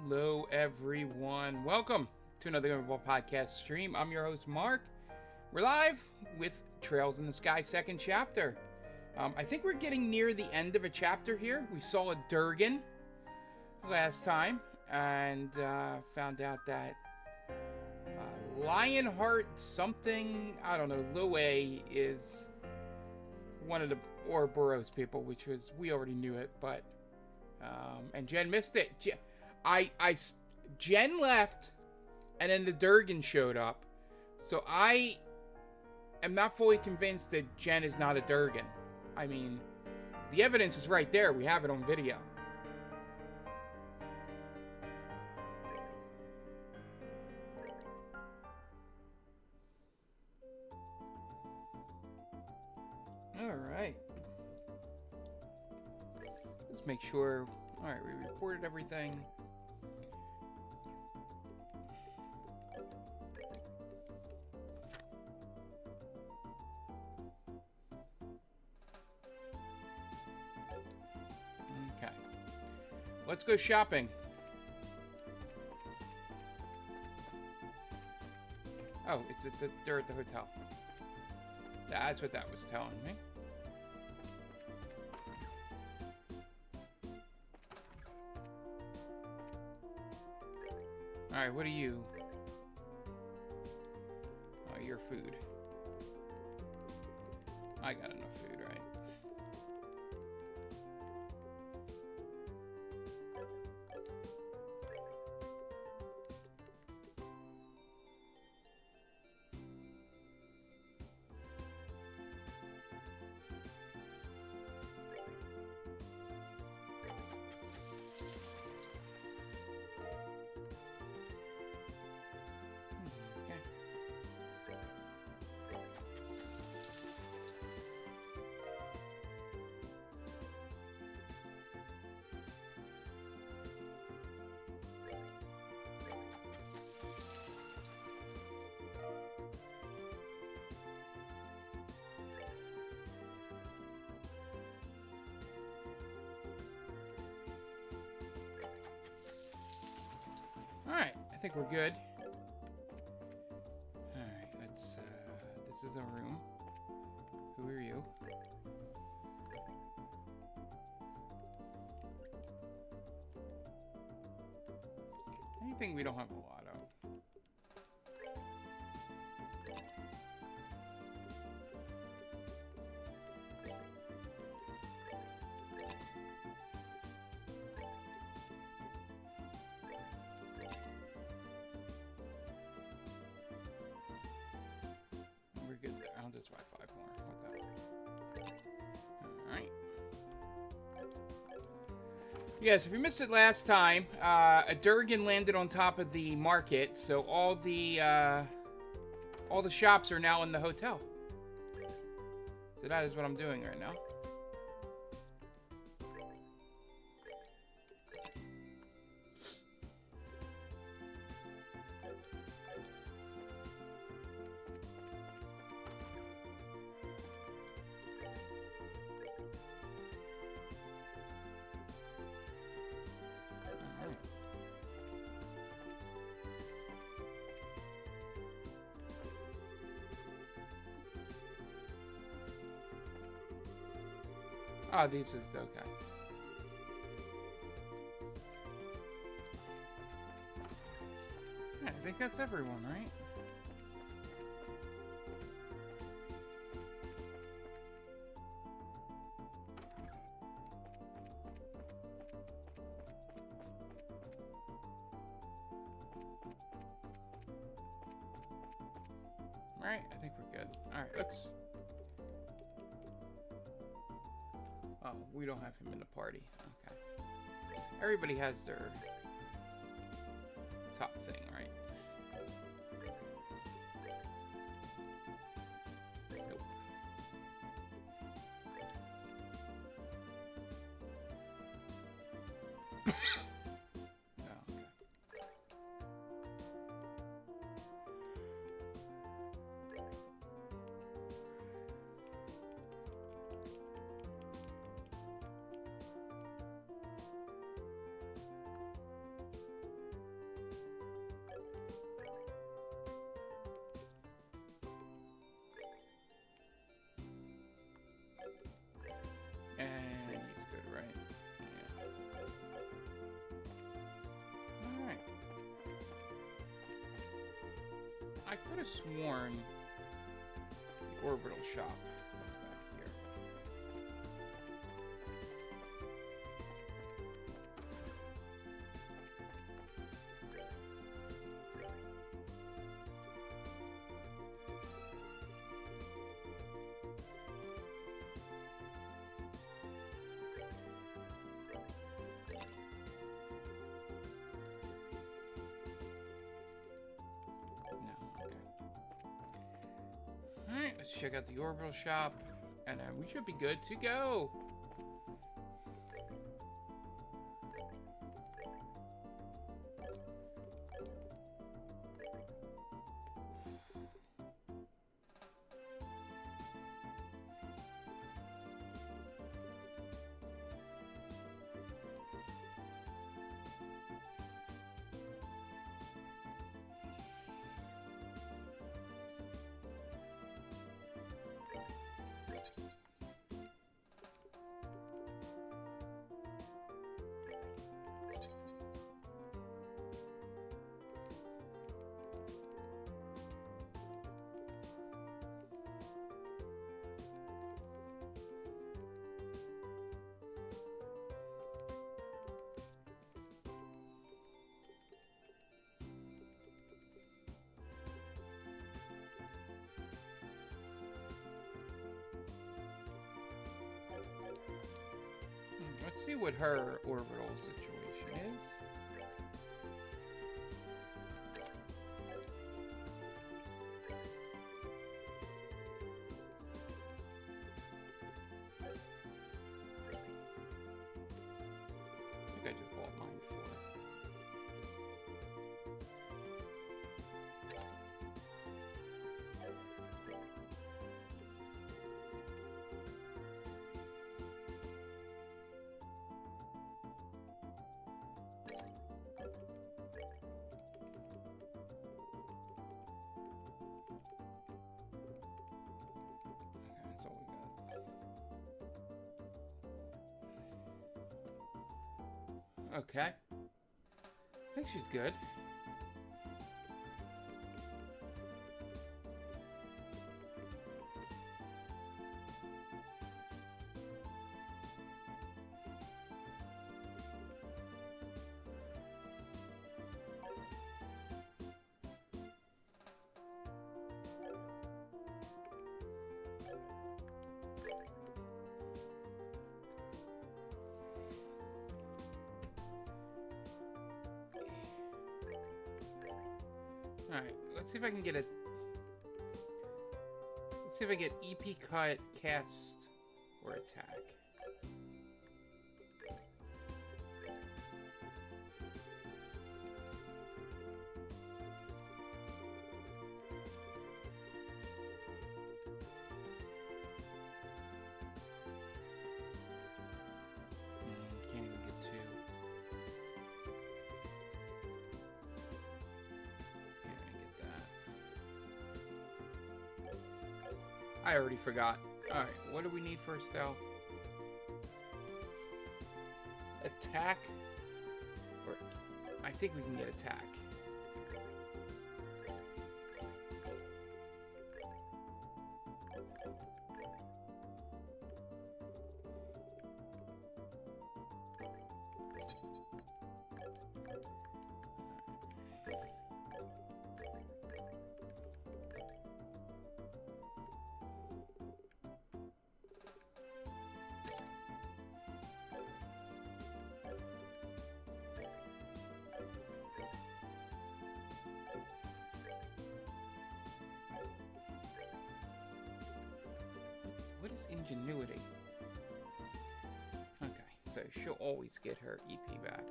Hello, everyone. Welcome to another Gamerball podcast stream. I'm your host, Mark. We're live with Trails in the Sky second chapter. I think we're getting near the end of a chapter here. We saw a Durgan last time and found out that Lionheart something, I don't know, Lue is one of the Ouroboros people, which was, we already knew it, but, and Jen missed it. Jen left, and then the Durgan showed up, so I am not fully convinced that Jen is not a Durgan. I mean, the evidence is right there. We have it on video. Alright. Let's make sure. Alright, we reported everything. Okay. Let's go shopping. Oh, they're at the hotel. That's what that was telling me. Alright, what are you? Oh, your food. I got enough food, right? Alright, I think we're good. Alright, let's, this is a room. Who are you? Anything we don't have a lot of. We're good there. I'll just buy 5 more. What the hell? Alright. Yes, if you missed it last time, a Durgan landed on top of the market, so all the shops are now in the hotel. So that is what I'm doing right now. Oh, this is okay. Yeah, I think that's everyone, right? Right, I think we're good. Alright, let's... Oh, we don't have him in the party. Okay. Everybody has their top thing, right? Nope. Oh, okay. I could have sworn the orbital shop was back here. Alright, let's check out the orbital shop, and then we should be good to go. Let's see what her orbital situation is. I think I just bought mine for her. That's all we got. Okay. I think she's good. Alright, let's see if I can get a... Let's see if I get EP cut, cast, or attack. Can't even get two. I already forgot. Alright, what do we need first, though? Attack? Or... I think we can get attack. What is ingenuity? Okay, so she'll always get her EP back.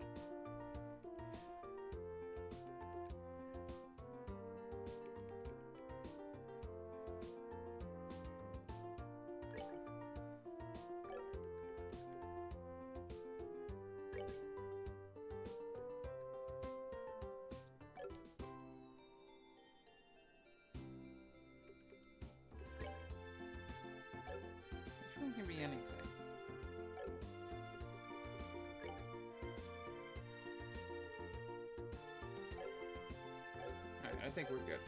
It can be anything. Alright, I think we're good.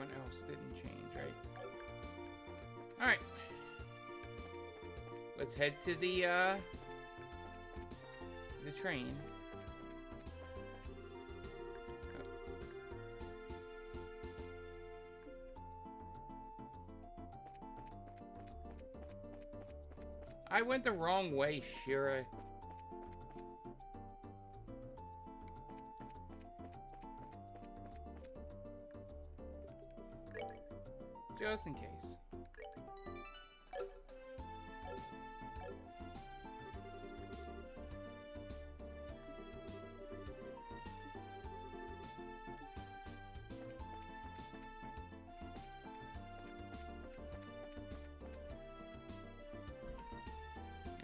everyone else didn't change, right? Alright. Let's head to the train. I went the wrong way, Shira. Just in case.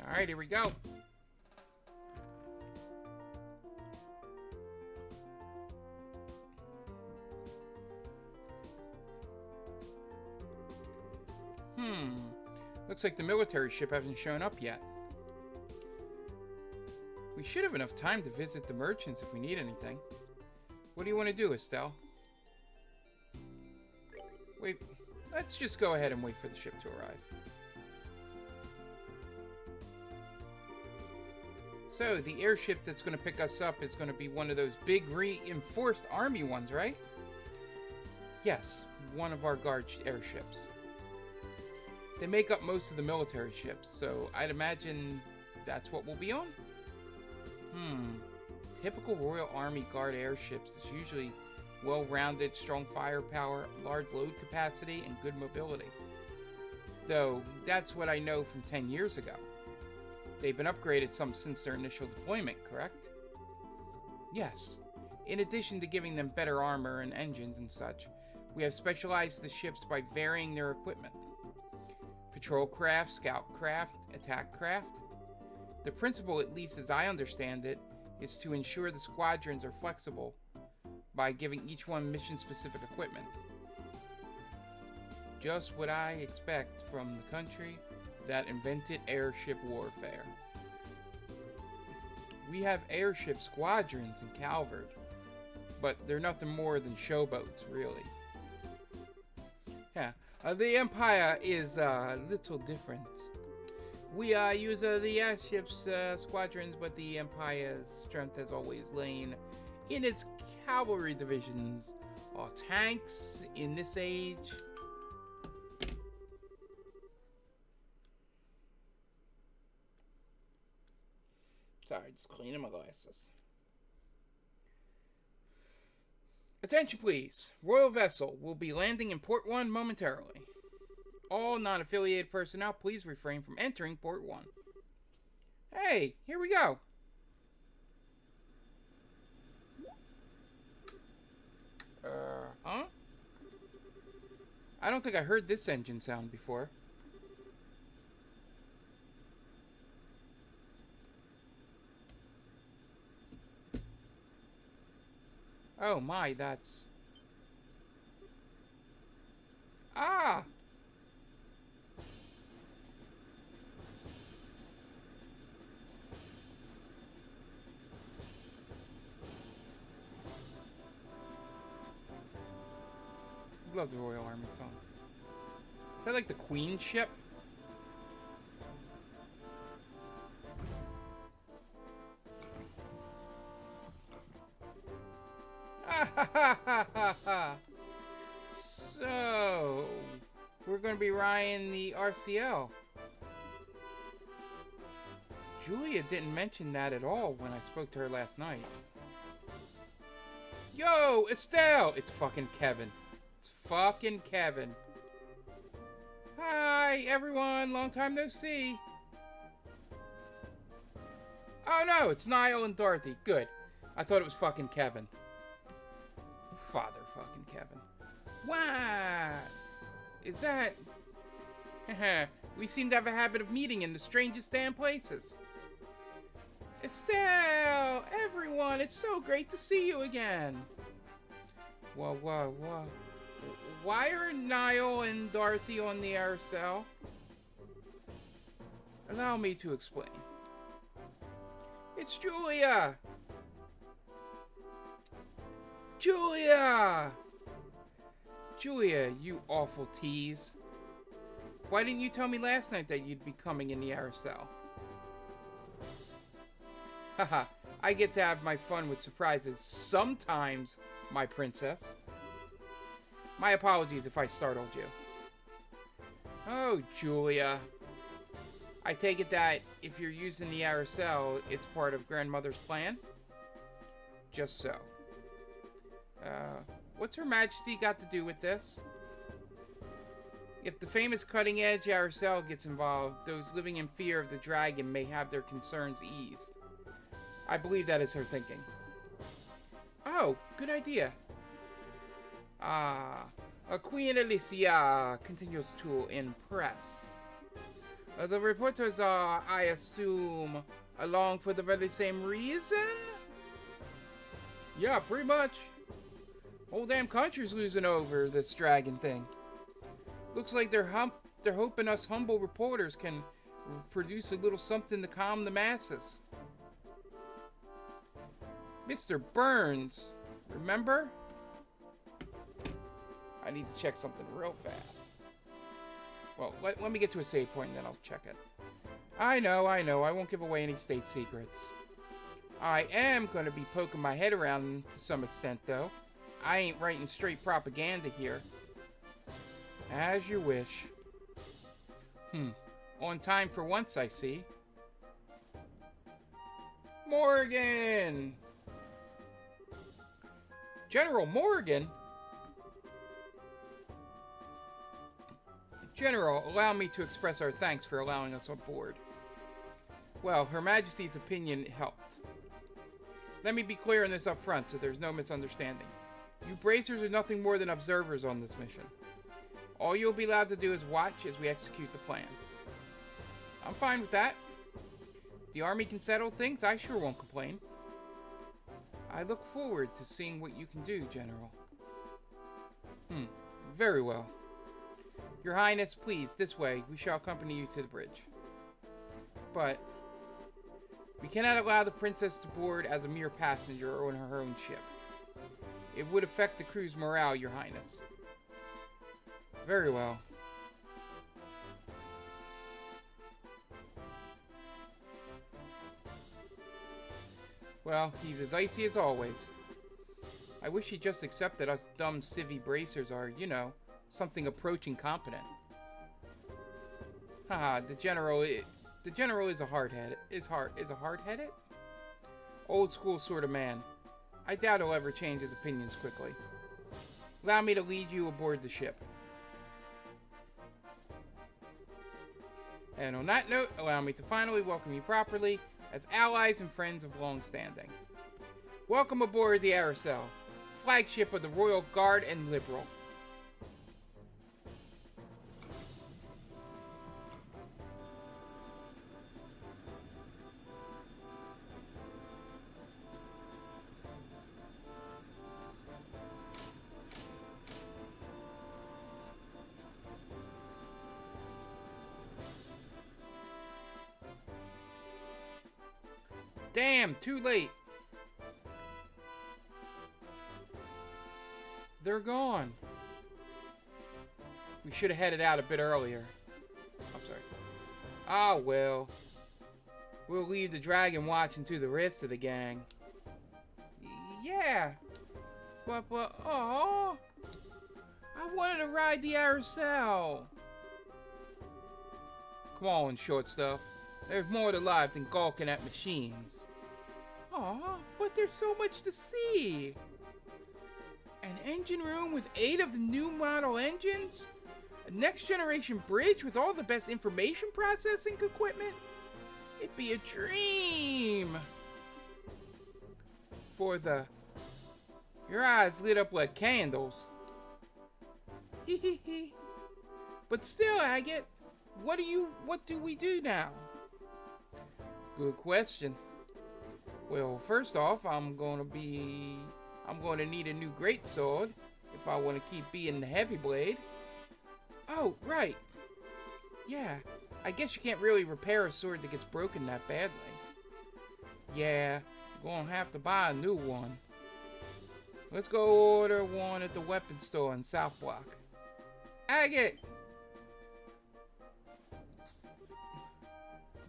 All right, here we go. Looks like the military ship hasn't shown up yet. We should have enough time to visit the merchants if we need anything. What do you want to do, Estelle? Wait, let's just go ahead and wait for the ship to arrive. So, the airship that's going to pick us up is going to be one of those big reinforced army ones, right? Yes, one of our guard airships. They make up most of the military ships, so I'd imagine that's what we'll be on? Typical Royal Army Guard airships is usually well-rounded, strong firepower, large load capacity, and good mobility. Though, that's what I know from 10 years ago. They've been upgraded some since their initial deployment, correct? Yes. In addition to giving them better armor and engines and such, we have specialized the ships by varying their equipment. Patrol craft, scout craft, attack craft. The principle, at least as I understand it, is to ensure the squadrons are flexible by giving each one mission-specific equipment. Just what I expect from the country that invented airship warfare. We have airship squadrons in Calvard, but they're nothing more than showboats, really. Yeah, the Empire is a little different. We use the airships squadrons, but the Empire's strength has always lain in its cavalry divisions, or tanks in this age. Sorry, just cleaning my glasses. Attention please. Royal Vessel will be landing in Port 1 momentarily. All non-affiliated personnel, please refrain from entering Port 1. Hey, here we go. Huh? I don't think I heard this engine sound before. Oh my, that's... Ah! Love the Royal Army song. Is that like the Queen ship? So, we're going to be riding the RCL. Julia didn't mention that at all when I spoke to her last night. Yo, Estelle! It's fucking Kevin. It's fucking Kevin. Hi, everyone. Long time no see. Oh, no. It's Niall and Dorothy. Good. I thought it was fucking Kevin. Father fucking Kevin. What? Is that... We seem to have a habit of meeting in the strangest damn places. Estelle! Everyone! It's so great to see you again. Whoa. Why are Niall and Dorothy on the RSL? Allow me to explain. It's Julia! Julia, you awful tease. Why didn't you tell me last night that you'd be coming in the Aracel? Haha, I get to have my fun with surprises sometimes, my princess. My apologies if I startled you. Oh, Julia. I take it that if you're using the Aracel, it's part of Grandmother's plan? Just so. What's Her Majesty got to do with this? If the famous cutting-edge Aracel gets involved, those living in fear of the dragon may have their concerns eased. I believe that is her thinking. Oh, good idea. Queen Alicia continues to impress. The reporters are, I assume, along for the very same reason? Yeah, pretty much. Whole damn country's losing over this dragon thing. Looks like they're hoping us humble reporters can produce a little something to calm the masses. Mr. Burns, remember? I need to check something real fast. Well, let me get to a save point and then I'll check it. I know, I won't give away any state secrets. I am going to be poking my head around to some extent, though. I ain't writing straight propaganda here. As you wish. On time for once, I see. Morgan! General Morgan? General, allow me to express our thanks for allowing us on board. Well, Her Majesty's opinion helped. Let me be clear on this up front so there's no misunderstanding. You bracers are nothing more than observers on this mission. All you'll be allowed to do is watch as we execute the plan. I'm fine with that. If the army can settle things, I sure won't complain. I look forward to seeing what you can do, General. Very well. Your Highness, please, this way. We shall accompany you to the bridge. But we cannot allow the princess to board as a mere passenger on her own ship. It would affect the crew's morale, Your Highness. Very well. Well, he's as icy as always. I wish he'd just accept that us dumb civvy bracers are, you know, something approaching competent. Haha, the general is a hard-headed. Is a hard-headed? Old school sort of man. I doubt he'll ever change his opinions quickly. Allow me to lead you aboard the ship. And on that note, allow me to finally welcome you properly as allies and friends of long standing. Welcome aboard the Aracel, flagship of the Royal Guard and Liberal. Damn, too late. They're gone. We should have headed out a bit earlier. I'm sorry. Ah, well. We'll leave the dragon watching to the rest of the gang. Yeah. But, oh. I wanted to ride the Aracel. Come on, short stuff. There's more to life than gawking at machines. Aw, but there's so much to see. An engine room with 8 of the new model engines? A next generation bridge with all the best information processing equipment? It'd be a dream. Your eyes lit up like candles. Hee. But still, Agate, what do we do now? Good question. Well, first off, I'm going to need a new greatsword if I want to keep being the heavy blade. Oh, right. Yeah, I guess you can't really repair a sword that gets broken that badly. Yeah, I'm going to have to buy a new one. Let's go order one at the weapons store in South Block. Agate!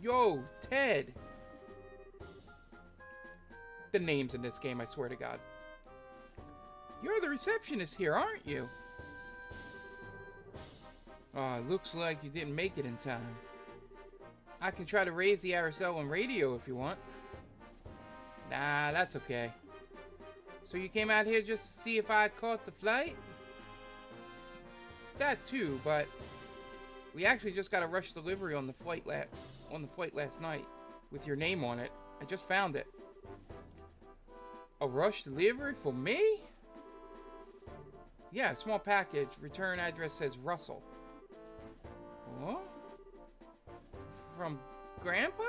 Yo, Ted! The names in this game, I swear to God. You're the receptionist here, aren't you? Oh, looks like you didn't make it in time. I can try to raise the RSL on radio if you want. Nah, that's okay. So you came out here just to see if I caught the flight? That too, but we actually just got a rush delivery on the flight last night with your name on it. I just found it. A rush delivery for me? Yeah, small package. Return address says Russell. What? From Grandpa?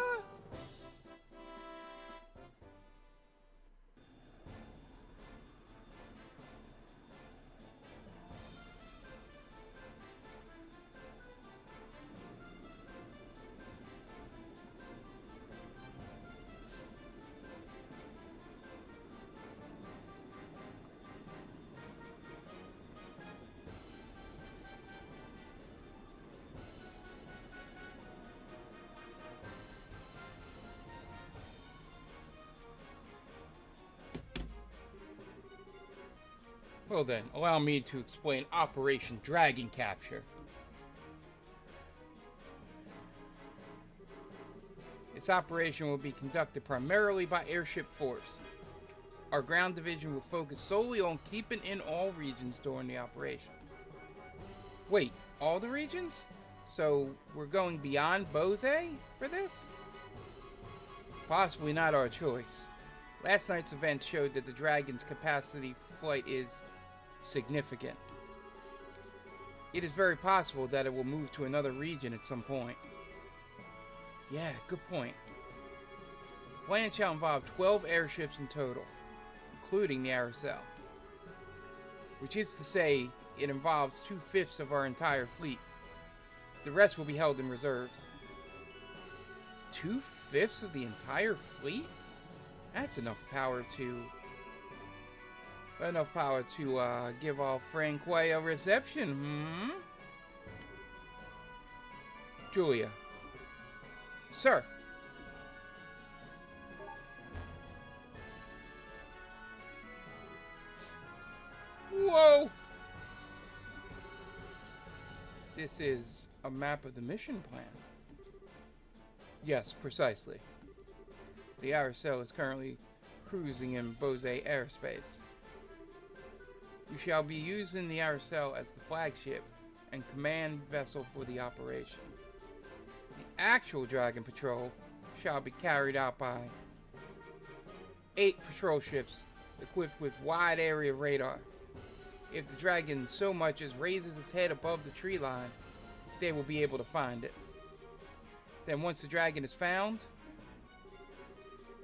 Well then, allow me to explain Operation Dragon Capture. This operation will be conducted primarily by Airship Force. Our ground division will focus solely on keeping in all regions during the operation. Wait, all the regions? So we're going beyond Bose for this? Possibly not our choice. Last night's event showed that the Dragon's capacity for flight is significant. It is very possible that it will move to another region at some point. Yeah, good point. The plan shall involve 12 airships in total, including the RSL. Which is to say, it involves 2/5 of our entire fleet. The rest will be held in reserves. 2/5 of the entire fleet? That's enough power to give all Franquay a reception, Julia. Sir. Whoa! This is a map of the mission plan. Yes, precisely. The RSL is currently cruising in Bose airspace. We shall be using the RSL as the flagship and command vessel for the operation. The actual Dragon Patrol shall be carried out by 8 patrol ships equipped with wide area radar. If the Dragon so much as raises its head above the tree line, they will be able to find it. Then once the Dragon is found,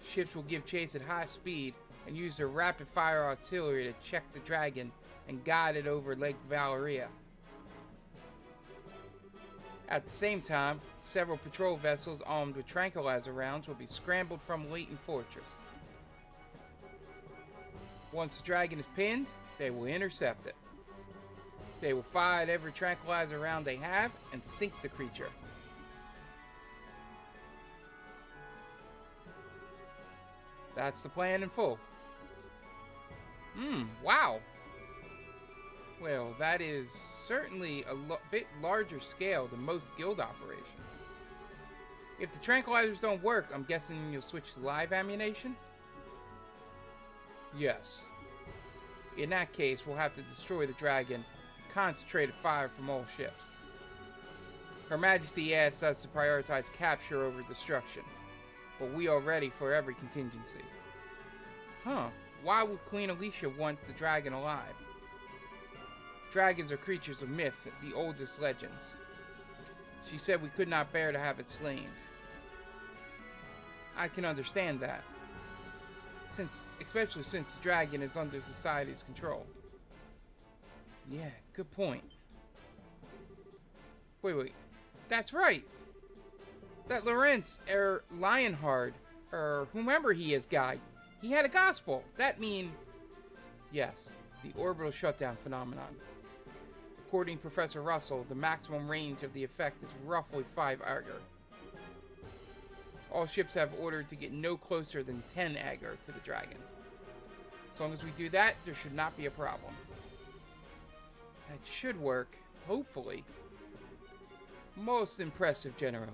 ships will give chase at high speed and use their rapid-fire artillery to check the Dragon and guide it over Lake Valeria. At the same time, several patrol vessels armed with tranquilizer rounds will be scrambled from Leighton Fortress. Once the Dragon is pinned, they will intercept it. They will fire at every tranquilizer round they have and sink the creature. That's the plan in full. Wow. Well, that is certainly a bit larger scale than most guild operations. If the tranquilizers don't work, I'm guessing you'll switch to live ammunition? Yes. In that case, we'll have to destroy the Dragon, concentrated fire from all ships. Her Majesty asked us to prioritize capture over destruction, but we are ready for every contingency. Why would Queen Alicia want the Dragon alive? Dragons are creatures of myth, the oldest legends. She said we could not bear to have it slain. I can understand that, especially since the Dragon is under society's control. Yeah, good point. Wait. That's right. That Lawrence, Lionheart, whomever he is guy, he had a gospel. That mean Yes, the orbital shutdown phenomenon. According to Professor Russell, the maximum range of the effect is roughly 5 Agar. All ships have ordered to get no closer than 10 Agar to the Dragon. As long as we do that, there should not be a problem. That should work, hopefully. Most impressive, General.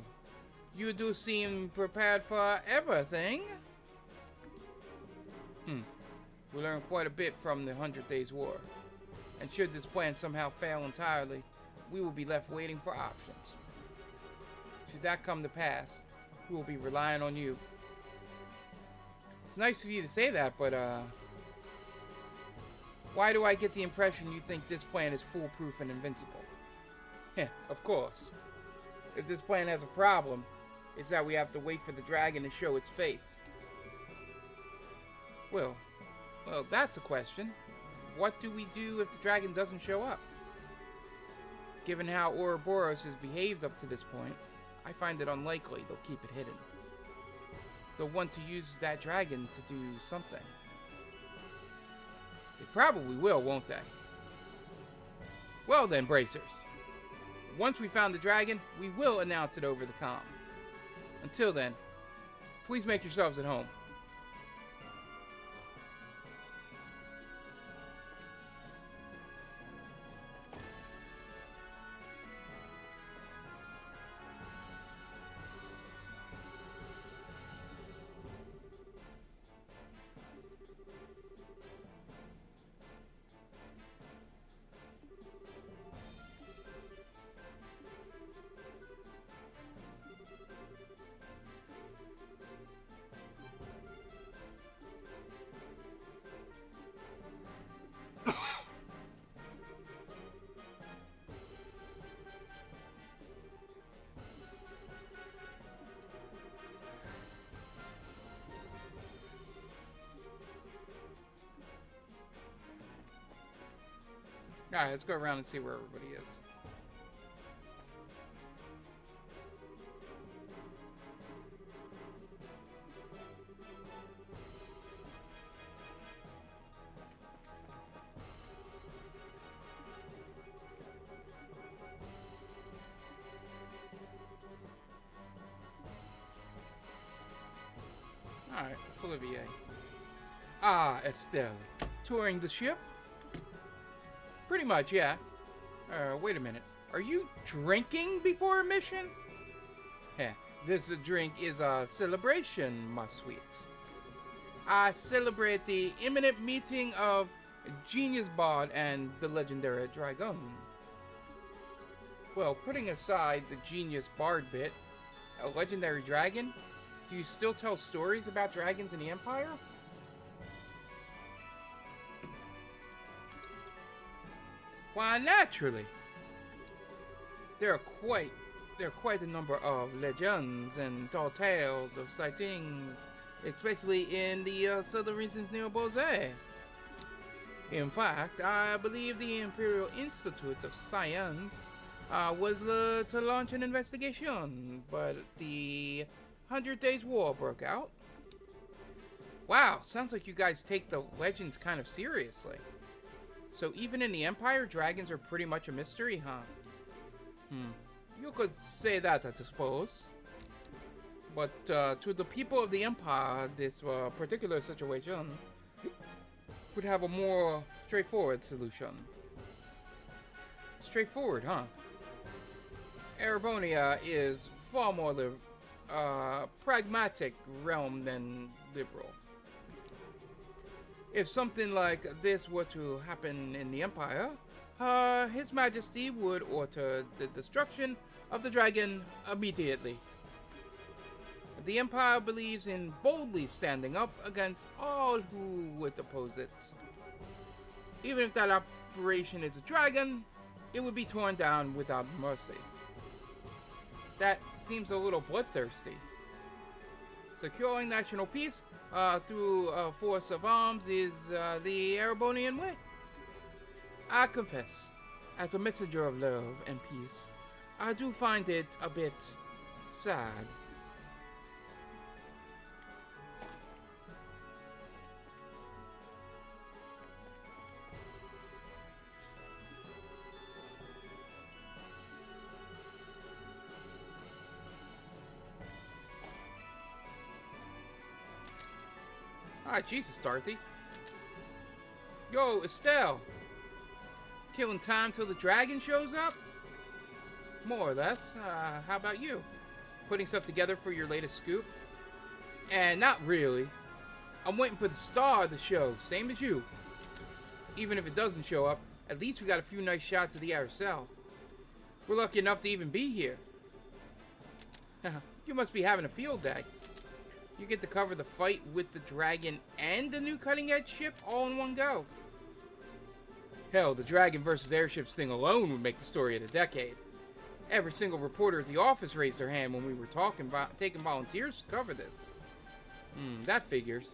You do seem prepared for everything. We learned quite a bit from the 100 Days War. And should this plan somehow fail entirely, we will be left waiting for options. Should that come to pass, we will be relying on you. It's nice of you to say that, but why do I get the impression you think this plan is foolproof and invincible? Heh, of course. If this plan has a problem, it's that we have to wait for the dragon to show its face. Well, that's a question. What do we do if the dragon doesn't show up? Given how Ouroboros has behaved up to this point, I find it unlikely they'll keep it hidden. They'll want to use that dragon to do something. They probably will, won't they? Well then, bracers. Once we found the dragon, we will announce it over the comm. Until then, please make yourselves at home. Alright, let's go around and see where everybody is. Alright, it's Olivier. Ah, Estelle. Touring the ship? Pretty much, yeah. Wait a minute. Are you drinking before a mission? Heh, this drink is a celebration, my sweets. I celebrate the imminent meeting of Genius Bard and the legendary Dragon. Well, putting aside the Genius Bard bit, a legendary dragon? Do you still tell stories about dragons in the Empire? Why, naturally. There are quite a number of legends and tall tales of sightings, especially in the southern regions near Bozé. In fact, I believe the Imperial Institute of Science was to launch an investigation, but the 100 Days War broke out. Wow, sounds like you guys take the legends kind of seriously. So even in the Empire, dragons are pretty much a mystery, huh? You could say that, I suppose. But to the people of the Empire, this particular situation would have a more straightforward solution. Straightforward, huh? Erebonia is far more pragmatic realm than liberal. If something like this were to happen in the Empire, His Majesty would order the destruction of the dragon immediately. The Empire believes in boldly standing up against all who would oppose it. Even if that operation is a dragon, it would be torn down without mercy. That seems a little bloodthirsty. Securing national peace through a force of arms is the Erebonian way. I confess, as a messenger of love and peace, I do find it a bit sad. Ah, Jesus, Dorothy. Yo, Estelle. Killing time till the dragon shows up? More or less. How about you? Putting stuff together for your latest scoop? And not really. I'm waiting for the star of the show, same as you. Even if it doesn't show up, at least we got a few nice shots of the Aracel. We're lucky enough to even be here. You must be having a field day. You get to cover the fight with the dragon and the new cutting-edge ship all in one go. Hell, the dragon versus airships thing alone would make the story of the decade. Every single reporter at the office raised their hand when we were taking volunteers to cover this. That figures.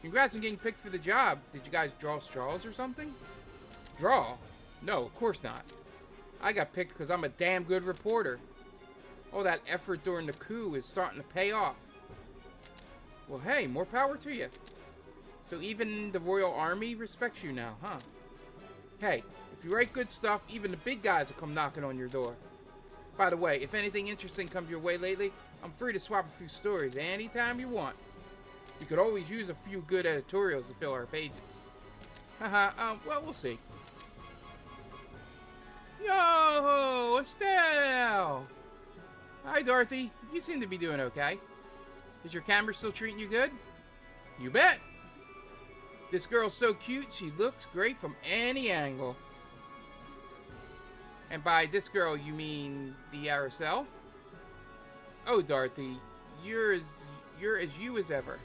Congrats on getting picked for the job. Did you guys draw straws or something? Draw? No, of course not. I got picked because I'm a damn good reporter. All that effort during the coup is starting to pay off. Well, hey, more power to you. So even the Royal Army respects you now, huh? Hey, if you write good stuff, even the big guys will come knocking on your door. By the way, if anything interesting comes your way lately, I'm free to swap a few stories anytime you want. You could always use a few good editorials to fill our pages. Well, we'll see. Yo, Estelle! Hi, Dorothy. You seem to be doing okay. Is your camera still treating you good? You bet! This girl's so cute, she looks great from any angle. And by this girl, you mean the Aracel? Oh, Dorothy, you're as you as ever.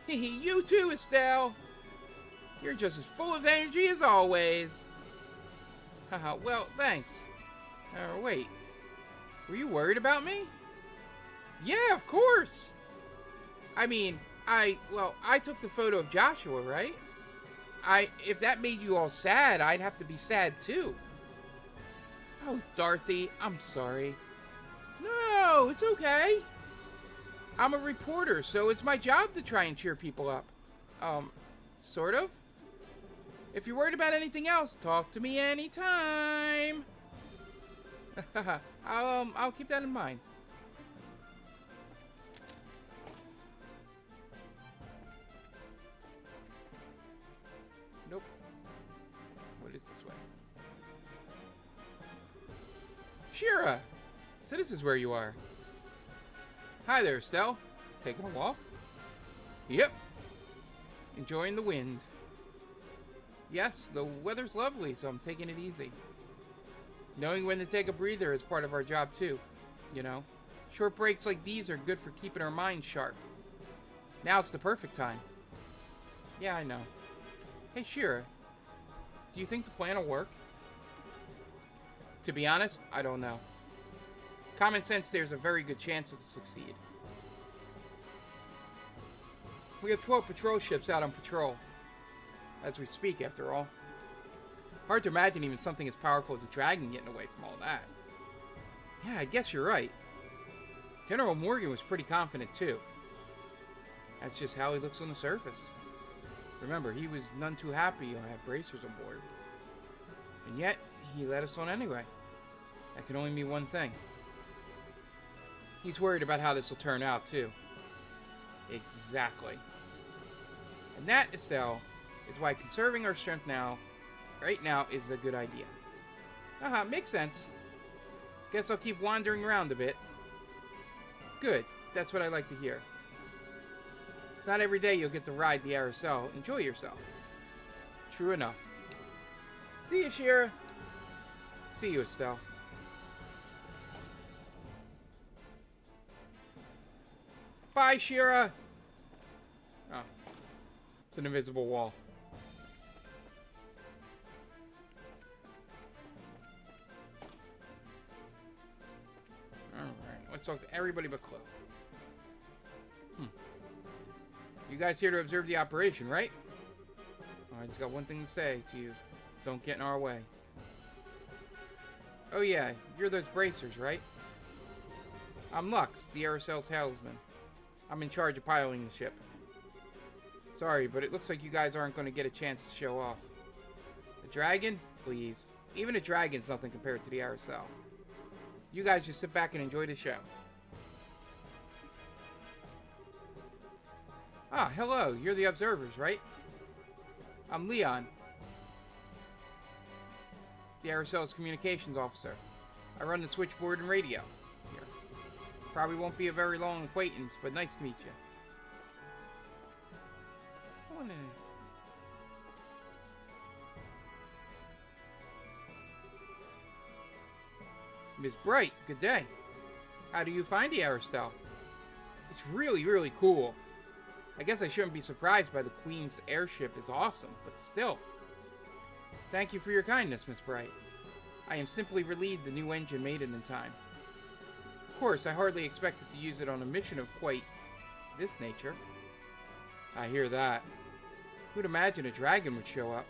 You too, Estelle. You're just as full of energy as always. Haha, well, thanks. Wait. Were you worried about me? Yeah, of course. I mean, I took the photo of Joshua, right? If that made you all sad, I'd have to be sad too. Oh, Dorothy, I'm sorry. No, it's okay. I'm a reporter, so it's my job to try and cheer people up. Sort of. If you're worried about anything else, talk to me anytime. I'll keep that in mind. Nope. What is this way? Shira! So this is where you are. Hi there, Estelle. Taking a walk? Yep. Enjoying the wind. Yes, the weather's lovely, so I'm taking it easy. Knowing when to take a breather is part of our job too, you know. Short breaks like these are good for keeping our minds sharp. Now it's the perfect time. Yeah, I know. Hey, Shira, do you think the plan will work? To be honest, I don't know. Common sense, there's a very good chance it'll succeed. We have 12 patrol ships out on patrol. As we speak, after all. Hard to imagine even something as powerful as a dragon getting away from all that. Yeah, I guess you're right. General Morgan was pretty confident, too. That's just how he looks on the surface. Remember, he was none too happy to have bracers on board. And yet, he let us on anyway. That can only mean one thing. He's worried about how this will turn out, too. Exactly. And that, Estelle, is why conserving our strength right now, is a good idea. Makes sense. Guess I'll keep wandering around a bit. Good, that's what I like to hear. It's not every day you'll get to ride the Aracel. Enjoy yourself. True enough. See you, Shira. See you, Estelle. Bye, Shira. Oh, it's an invisible wall. Alright, let's talk to everybody but Cloak. You guys here to observe the operation, right? I just got one thing to say to you. Don't get in our way. Oh yeah, you're those bracers, right? I'm Lux, the Aracel's helmsman. I'm in charge of piloting the ship. Sorry, but it looks like you guys aren't going to get a chance to show off. The dragon? Please. Even a dragon's nothing compared to the Aracel. You guys just sit back and enjoy the show. Ah, hello. You're the observers, right? I'm Leon, the Aerocel's communications officer. I run the switchboard and radio here. Probably won't be a very long acquaintance, but nice to meet you. I wanna... Ms. Bright, good day. How do you find the Aerostel? It's really, really cool. I guess I shouldn't be surprised by the Queen's airship. It's awesome, but still. Thank you for your kindness, Miss Bright. I am simply relieved the new engine made it in time. Of course, I hardly expected to use it on a mission of quite this nature. I hear that. Who'd imagine a dragon would show up?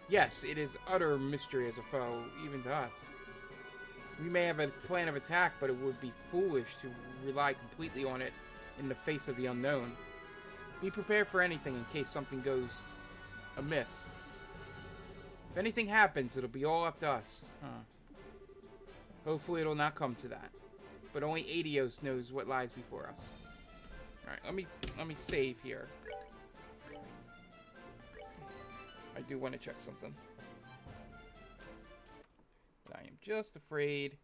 Yes, it is utter mystery as a foe, even to us. We may have a plan of attack, but it would be foolish to rely completely on it in the face of the unknown. Be prepared for anything in case something goes amiss. If anything happens, it'll be all up to us. Hopefully it'll not come to that. But only Adios knows what lies before us. Alright, let me save here. I do want to check something. I am just afraid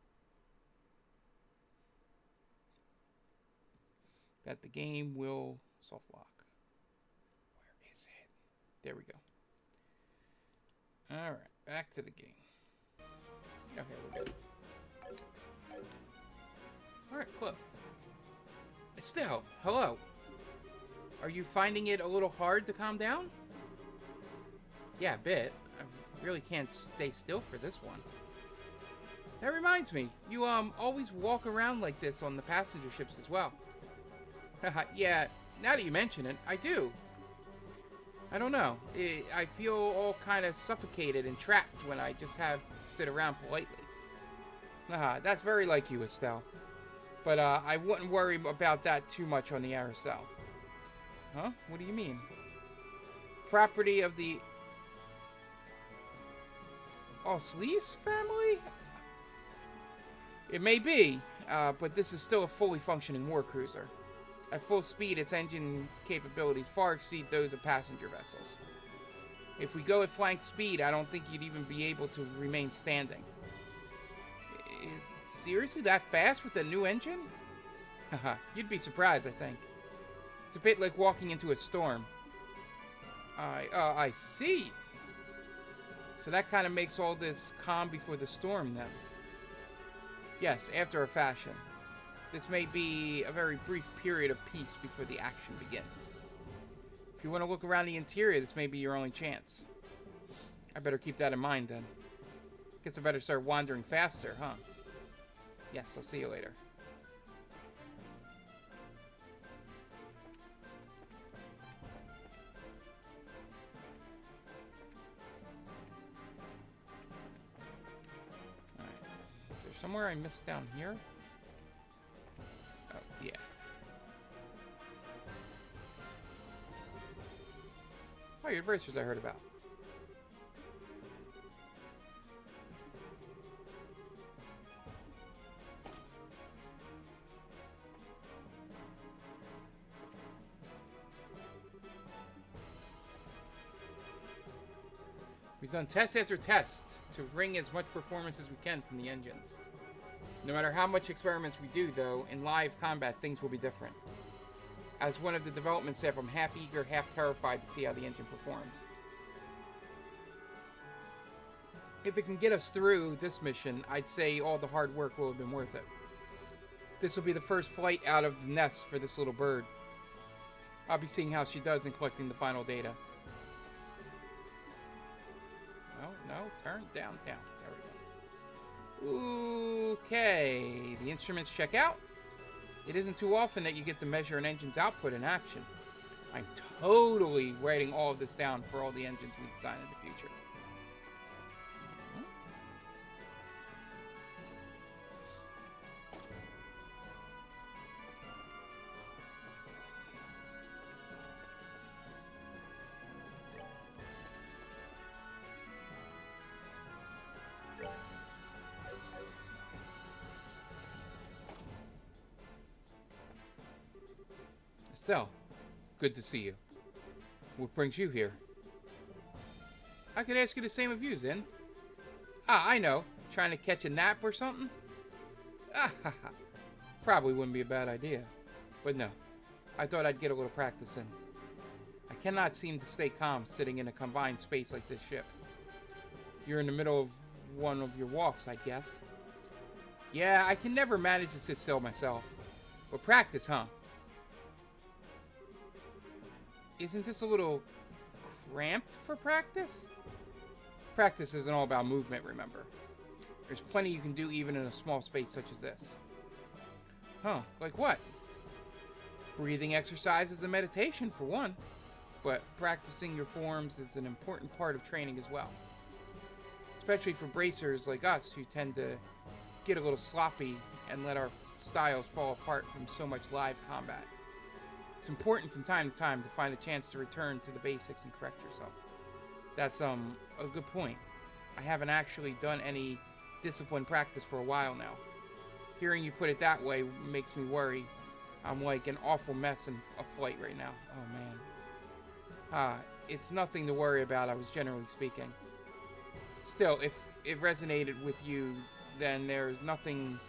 that the game will soft lock. Where is it? There we go. Alright, back to the game. Okay, we're good. Alright, cool. Estelle, hello. Are you finding it a little hard to calm down? Yeah, a bit. I really can't stay still for this one. That reminds me, you always walk around like this on the passenger ships as well. Yeah, now that you mention it, I do. I don't know. I feel all kind of suffocated and trapped when I just have to sit around politely. That's very like you, Estelle. But I wouldn't worry about that too much on the Aerocel. Huh? What do you mean? Property of the Oslees family? It may be, but this is still a fully functioning war cruiser. At full speed, its engine capabilities far exceed those of passenger vessels. If we go at flank speed, I don't think you'd even be able to remain standing. Is it seriously that fast with the new engine? Haha, you'd be surprised, I think. It's a bit like walking into a storm. I see. So that kind of makes all this calm before the storm, then. Yes, after a fashion. This may be a very brief period of peace before the action begins. If you want to look around the interior, this may be your only chance. I better keep that in mind, then. Guess I better start wandering faster, huh? Yes, I'll see you later. Alright. Is there somewhere I missed down here? Oh, yeah. Oh, your bracers I heard about. We've done test after test to wring as much performance as we can from the engines. No matter how much experiments we do, though, in live combat, things will be different. As one of the development staff, I'm half eager, half terrified to see how the engine performs. If it can get us through this mission, I'd say all the hard work will have been worth it. This will be the first flight out of the nest for this little bird. I'll be seeing how she does in collecting the final data. No, turn down. There we go. Okay, the instruments check out. It isn't too often that you get to measure an engine's output in action. I'm totally writing all of this down for all the engines we design in the future. So, Good to see you. What brings you here? I could ask you the same of you, Zin. Ah, I know. Trying to catch a nap or something? Ah, ha, ha. Probably wouldn't be a bad idea. But no, I thought I'd get a little practice in. I cannot seem to stay calm sitting in a confined space like this ship. You're in the middle of one of your walks, I guess. Yeah, I can never manage to sit still myself. But practice, huh? Isn't this a little cramped for practice? Practice isn't all about movement, remember. There's plenty you can do even in a small space such as this. Huh, like what? Breathing exercises and meditation, for one. But practicing your forms is an important part of training as well. Especially for bracers like us who tend to get a little sloppy and let our styles fall apart from so much live combat. It's important from time to time to find a chance to return to the basics and correct yourself. That's a good point. I haven't actually done any disciplined practice for a while now. Hearing you put it that way makes me worry. I'm like an awful mess in a flight right now. Oh man. It's nothing to worry about, I was generally speaking. Still, if it resonated with you, then there's nothing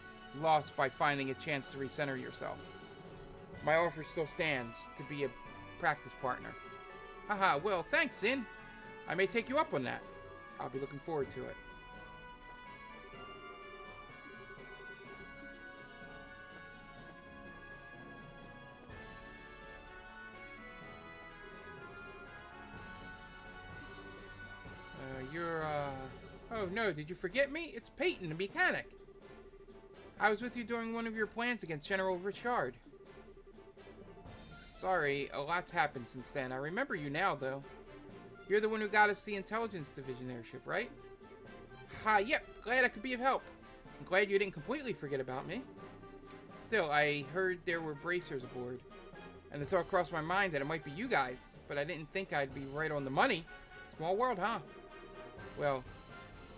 lost by finding a chance to recenter yourself. My offer still stands to be a practice partner. Haha, well, thanks, Zin. I may take you up on that. I'll be looking forward to it. Oh no, did you forget me? It's Peyton, the mechanic. I was with you during one of your plans against General Richard. Sorry, a lot's happened since then. I remember you now, though. You're the one who got us the Intelligence Division airship, right? Ha, yep, glad I could be of help. I'm glad you didn't completely forget about me. Still, I heard there were bracers aboard. And the thought crossed my mind that it might be you guys, but I didn't think I'd be right on the money. Small world, huh? Well,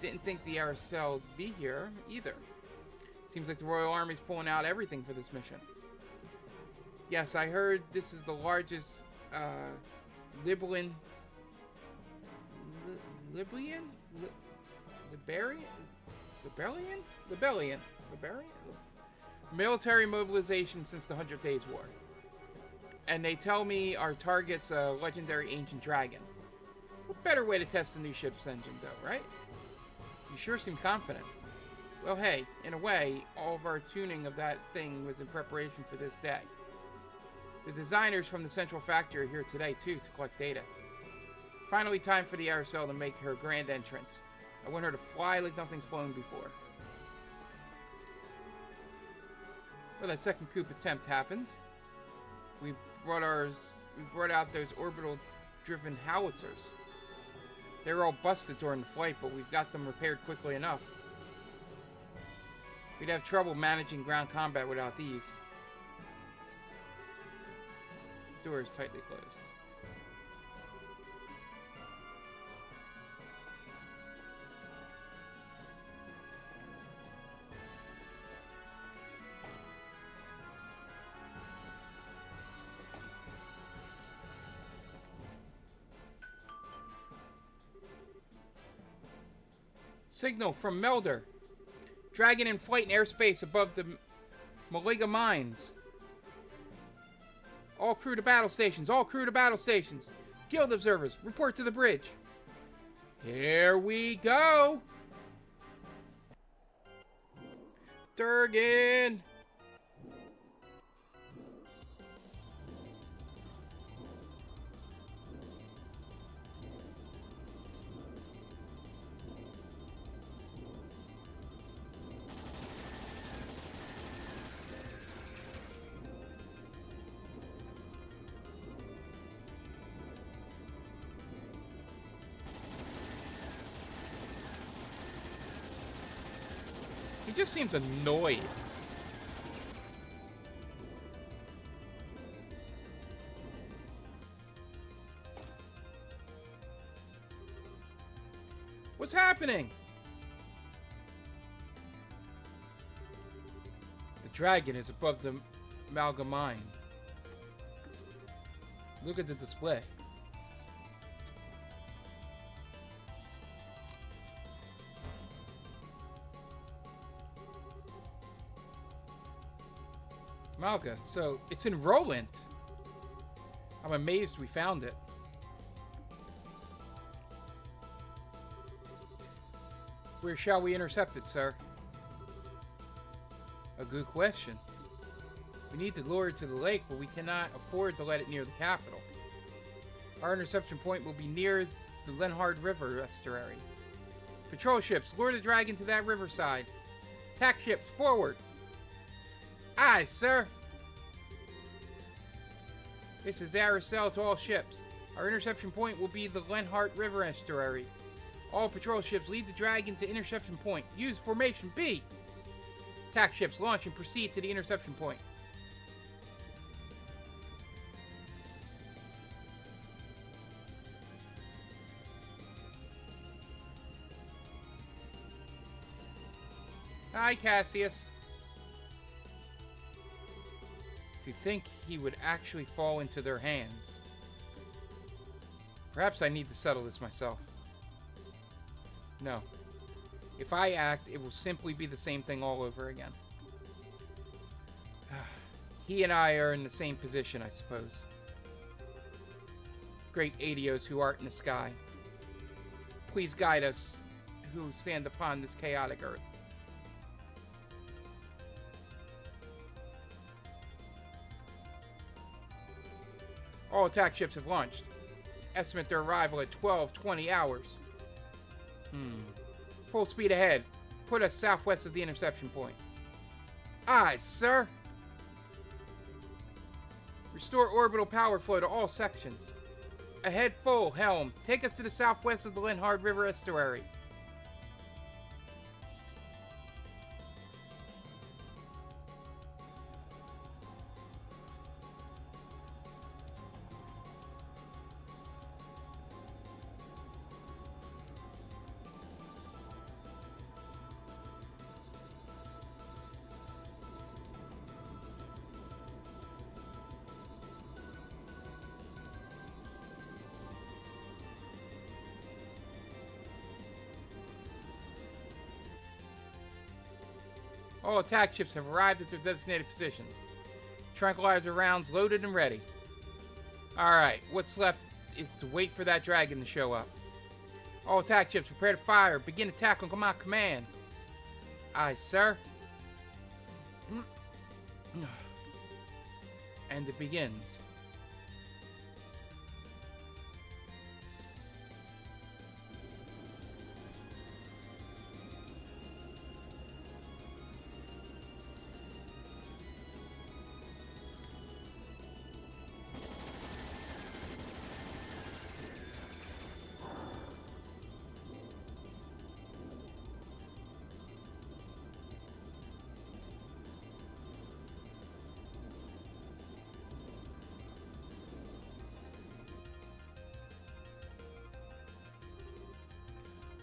didn't think the Aracely'd be here, either. Seems like the Royal Army's pulling out everything for this mission. Yes, I heard this is the largest, Liberian military mobilization since the 100 Days War. And they tell me our target's a legendary ancient dragon. What better way to test the new ship's engine, though, right? You sure seem confident. Well, hey, in a way, all of our tuning of that thing was in preparation for this day. The designers from the central factory are here today, too, to collect data. Finally, time for the Aracely to make her grand entrance. I want her to fly like nothing's flown before. Well, that second coup attempt happened. We brought out those orbital-driven howitzers. They were all busted during the flight, but we've got them repaired quickly enough. We'd have trouble managing ground combat without these. The door is tightly closed. Signal from Melder. Dragon in flight in airspace above the Maliga mines. All crew to battle stations. All crew to battle stations. Guild observers, report to the bridge. Here we go. Durgan. He just seems annoyed. What's happening? The dragon is above the Malga mine. Look at the display. Malka, so it's in Roland. I'm amazed we found it. Where shall we intercept it, sir? A good question. We need to lure it to the lake, but we cannot afford to let it near the capital. Our interception point will be near the Lenhard River estuary. Patrol ships, lure the dragon to that riverside. Attack ships, forward! Aye, sir! This is Aracel to all ships. Our interception point will be the Lenhart River estuary. All patrol ships lead the dragon to interception point. Use formation B! Attack ships, launch and proceed to the interception point. Hi, Cassius. To think he would actually fall into their hands. Perhaps I need to settle this myself. No. If I act, it will simply be the same thing all over again. He and I are in the same position, I suppose. Great Adios who art in the sky. Please guide us who stand upon this chaotic earth. All attack ships have launched. Estimate their arrival at 12:20 hours. Full speed ahead. Put us southwest of the interception point. Aye, sir. Restore orbital power flow to all sections. Ahead full, helm. Take us to the southwest of the Lenhard River estuary. All attack ships have arrived at their designated positions. Tranquilizer rounds loaded and ready. Alright, what's left is to wait for that dragon to show up. All attack ships prepare to fire. Begin attack on my command. Aye, sir. And it begins.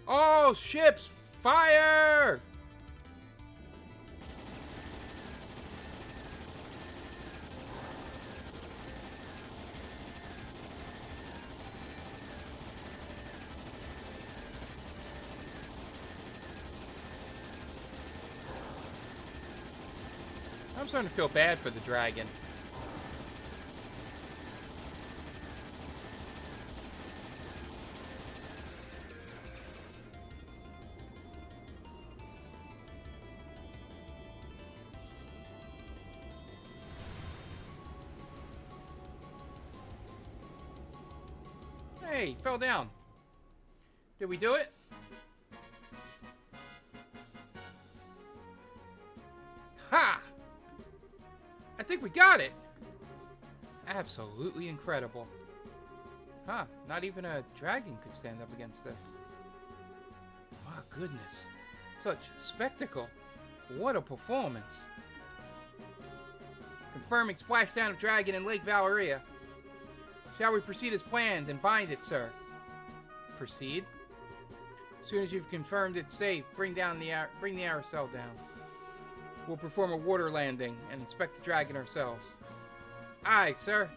All ships, fire! I'm starting to feel bad for the dragon. Hey, he fell down. Did we do it? Ha! I think we got it. Absolutely incredible. Huh, not even a dragon could stand up against this. My goodness. Such spectacle. What a performance. Confirming splashdown of dragon in Lake Valeria. Shall we proceed as planned and bind it, sir? Proceed? As soon as you've confirmed it's safe, bring the Aracel down. We'll perform a water landing and inspect the dragon ourselves. Aye, sir.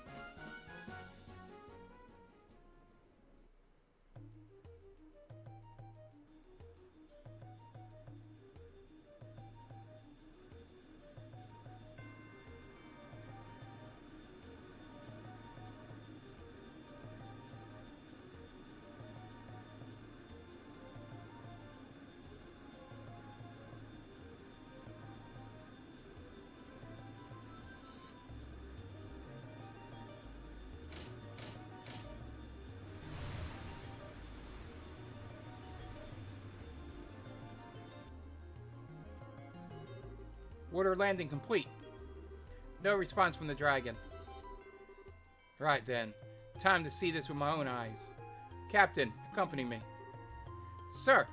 Water landing complete. No response from the dragon. Right then. Time to see this with my own eyes. Captain, accompany me. Sir.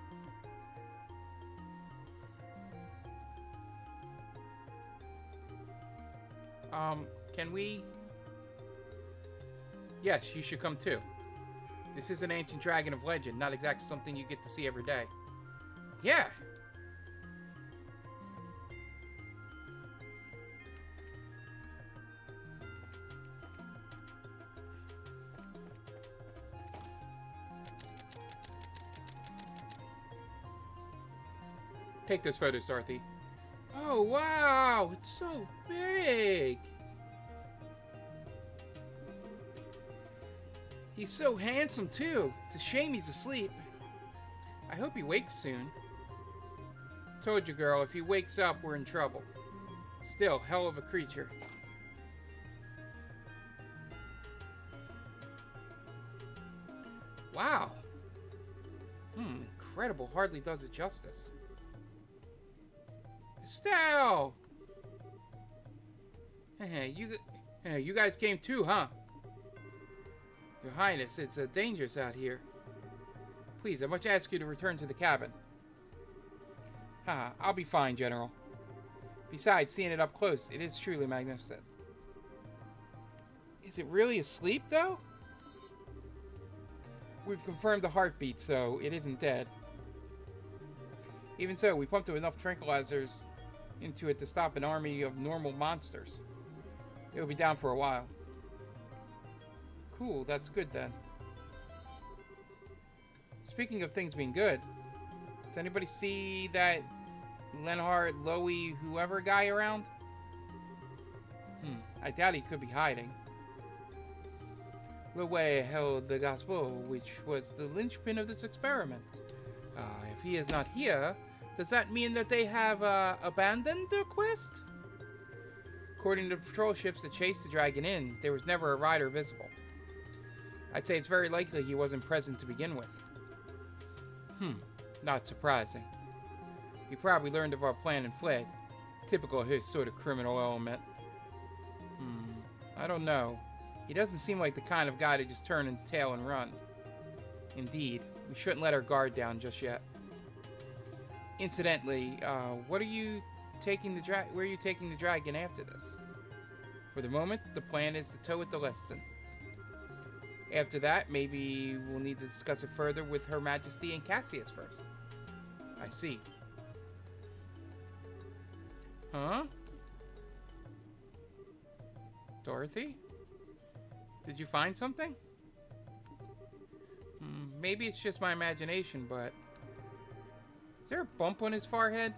Can we... Yes, you should come too. This is an ancient dragon of legend, not exactly something you get to see every day. Yeah. Take those photos, Dorothy. Oh, wow! It's so big! He's so handsome, too. It's a shame he's asleep. I hope he wakes soon. Told you, girl, if he wakes up, we're in trouble. Still, hell of a creature. Wow. Incredible. Hardly does it justice. Estelle! You guys came too, huh? Your Highness, it's dangerous out here. Please, I must ask you to return to the cabin. I'll be fine, General. Besides, seeing it up close, it is truly magnificent. Is it really asleep, though? We've confirmed the heartbeat, so it isn't dead. Even so, we pumped enough tranquilizers into it to stop an army of normal monsters. It'll be down for a while. Cool, that's good then. Speaking of things being good, does anybody see that Lenhart, Lowy, whoever guy around? I doubt he could be hiding. Lowe held the gospel, which was the linchpin of this experiment. If he is not here, does that mean that they have abandoned their quest? According to the patrol ships that chased the dragon in, there was never a rider visible. I'd say it's very likely he wasn't present to begin with. Not surprising. He probably learned of our plan and fled. Typical of his sort of criminal element. I don't know. He doesn't seem like the kind of guy to just turn and tail and run. Indeed, we shouldn't let our guard down just yet. Incidentally, where are you taking the dragon after this? For the moment, the plan is to tow it to Leston. After that, maybe we'll need to discuss it further with Her Majesty and Cassius first. I see. Huh? Dorothy? Did you find something? Maybe it's just my imagination, but... Is there a bump on his forehead?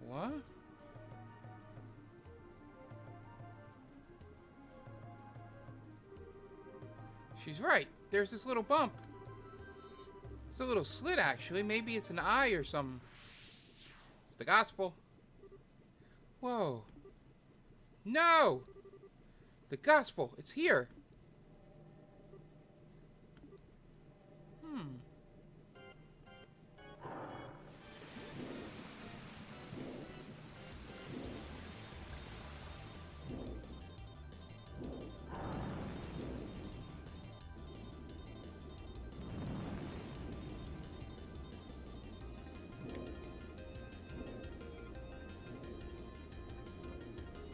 What? She's right. There's this little bump. It's a little slit, actually. Maybe it's an eye or something. It's the gospel. Whoa. No! The gospel. It's here.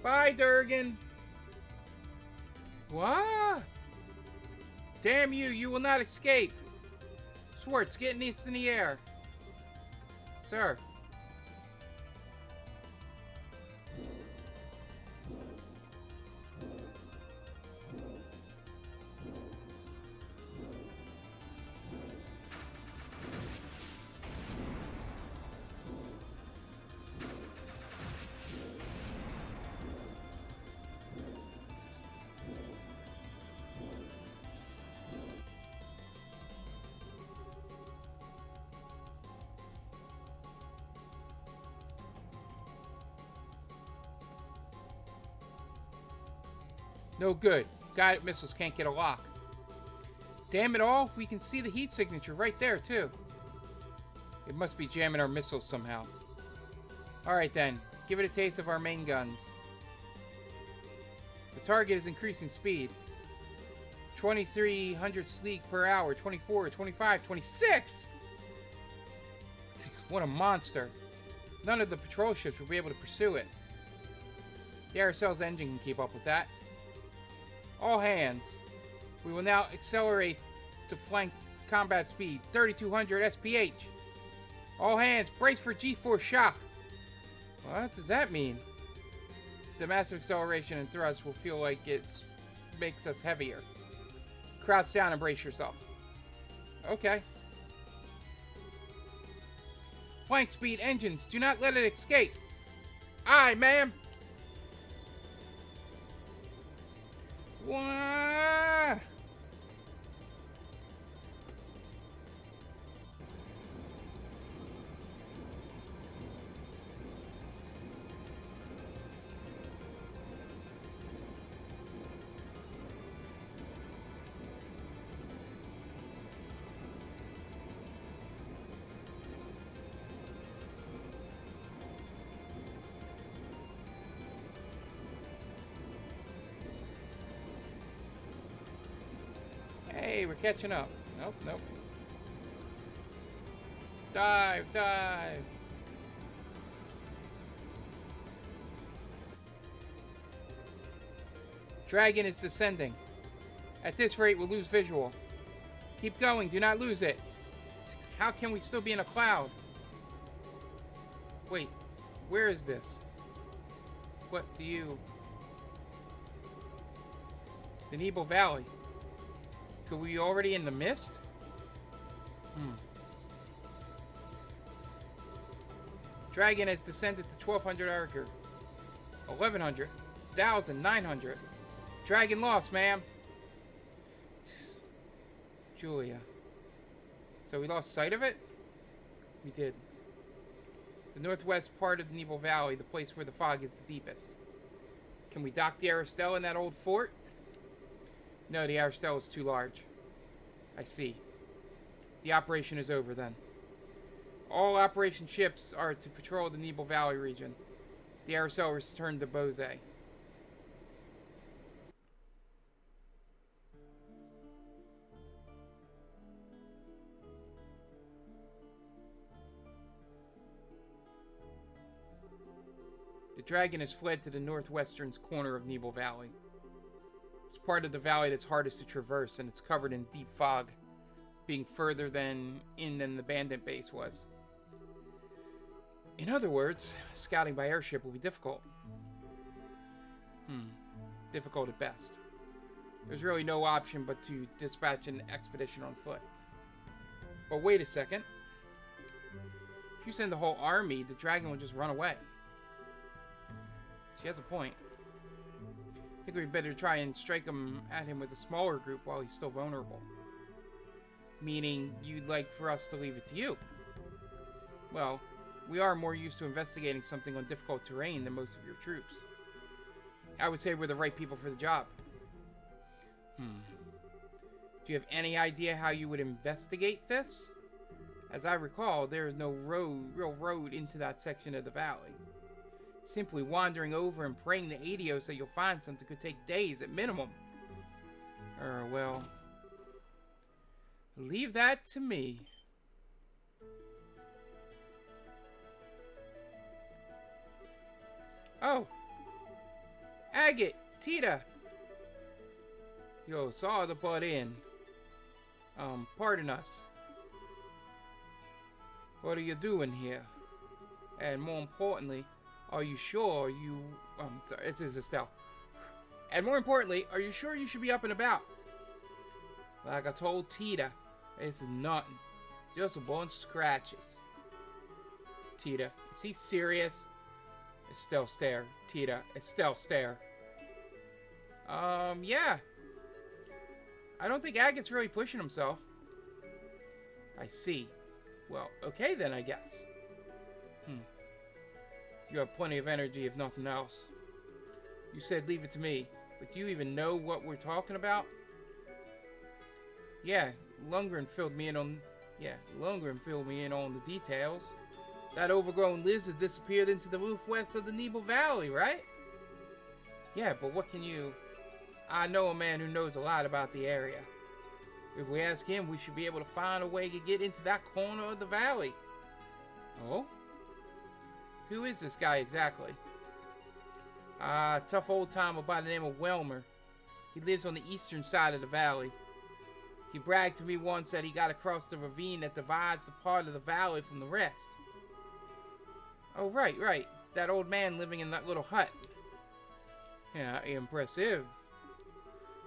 Bye, Durgan. What? Damn you, you will not escape. Schwartz, get this in the air. Sir. No good. Guided missiles can't get a lock. Damn it all, we can see the heat signature right there, too. It must be jamming our missiles somehow. Alright then, give it a taste of our main guns. The target is increasing speed. 2,300 sleek per hour, 24, 25, 26! What a monster. None of the patrol ships will be able to pursue it. The Aracel's engine can keep up with that. All hands. We will now accelerate to flank combat speed, 3,200 SPH. All hands, brace for G-force shock. What does that mean? The massive acceleration and thrust will feel like it makes us heavier. Crouch down and brace yourself. Okay. Flank speed engines, do not let it escape. Aye, ma'am. Wah! Hey, we're catching up. Nope, nope. Dive, dive. Dragon is descending. At this rate, we'll lose visual. Keep going, do not lose it. How can we still be in a cloud? Wait, where is this? What do you... The Nebo Valley. Could we already in the mist? Dragon has descended to 1,200 Archer. 1,100. 1,900. Dragon lost, ma'am. Julia. So we lost sight of it? We did. The northwest part of the Nebo Valley, the place where the fog is the deepest. Can we dock the Aristelle in that old fort? No, the Aristelle is too large. I see. The operation is over then. All operation ships are to patrol the Nebo Valley region. The Aristelle returned to Bose. The dragon has fled to the northwestern corner of Nebo Valley. It's part of the valley that's hardest to traverse, and it's covered in deep fog, being further than the bandit base was. In other words, scouting by airship will be difficult. Difficult at best. There's really no option but to dispatch an expedition on foot. But wait a second. If you send the whole army, the dragon will just run away. She has a point. I think we'd better try and strike at him with a smaller group while he's still vulnerable. Meaning, you'd like for us to leave it to you. Well, we are more used to investigating something on difficult terrain than most of your troops. I would say we're the right people for the job. Do you have any idea how you would investigate this? As I recall, there is no real road into that section of the valley. Simply wandering over and praying to Aidios that you'll find something could take days at minimum. Well... leave that to me. Oh! Agate! Tita! Yo, sorry to butt in. Pardon us. What are you doing here? And more importantly, are you sure you... sorry, this is Estelle. And more importantly, are you sure you should be up and about? Like I told Tita, this is nothing. Just a bunch of scratches. Tita, is he serious? Estelle stare. Tita, Estelle stare. Yeah. I don't think Agate's really pushing himself. I see. Well, okay then, I guess. You have plenty of energy, if nothing else. You said leave it to me, but do you even know what we're talking about? Yeah, Lundgren filled me in on the details. That overgrown lizard disappeared into the roof west of the Nebo Valley, right? Yeah, but what can you... I know a man who knows a lot about the area. If we ask him, we should be able to find a way to get into that corner of the valley. Oh? Who is this guy exactly? Tough old timer by the name of Welmer. He lives on the eastern side of the valley. He bragged to me once that he got across the ravine that divides the part of the valley from the rest. Oh, right. That old man living in that little hut. Yeah, impressive.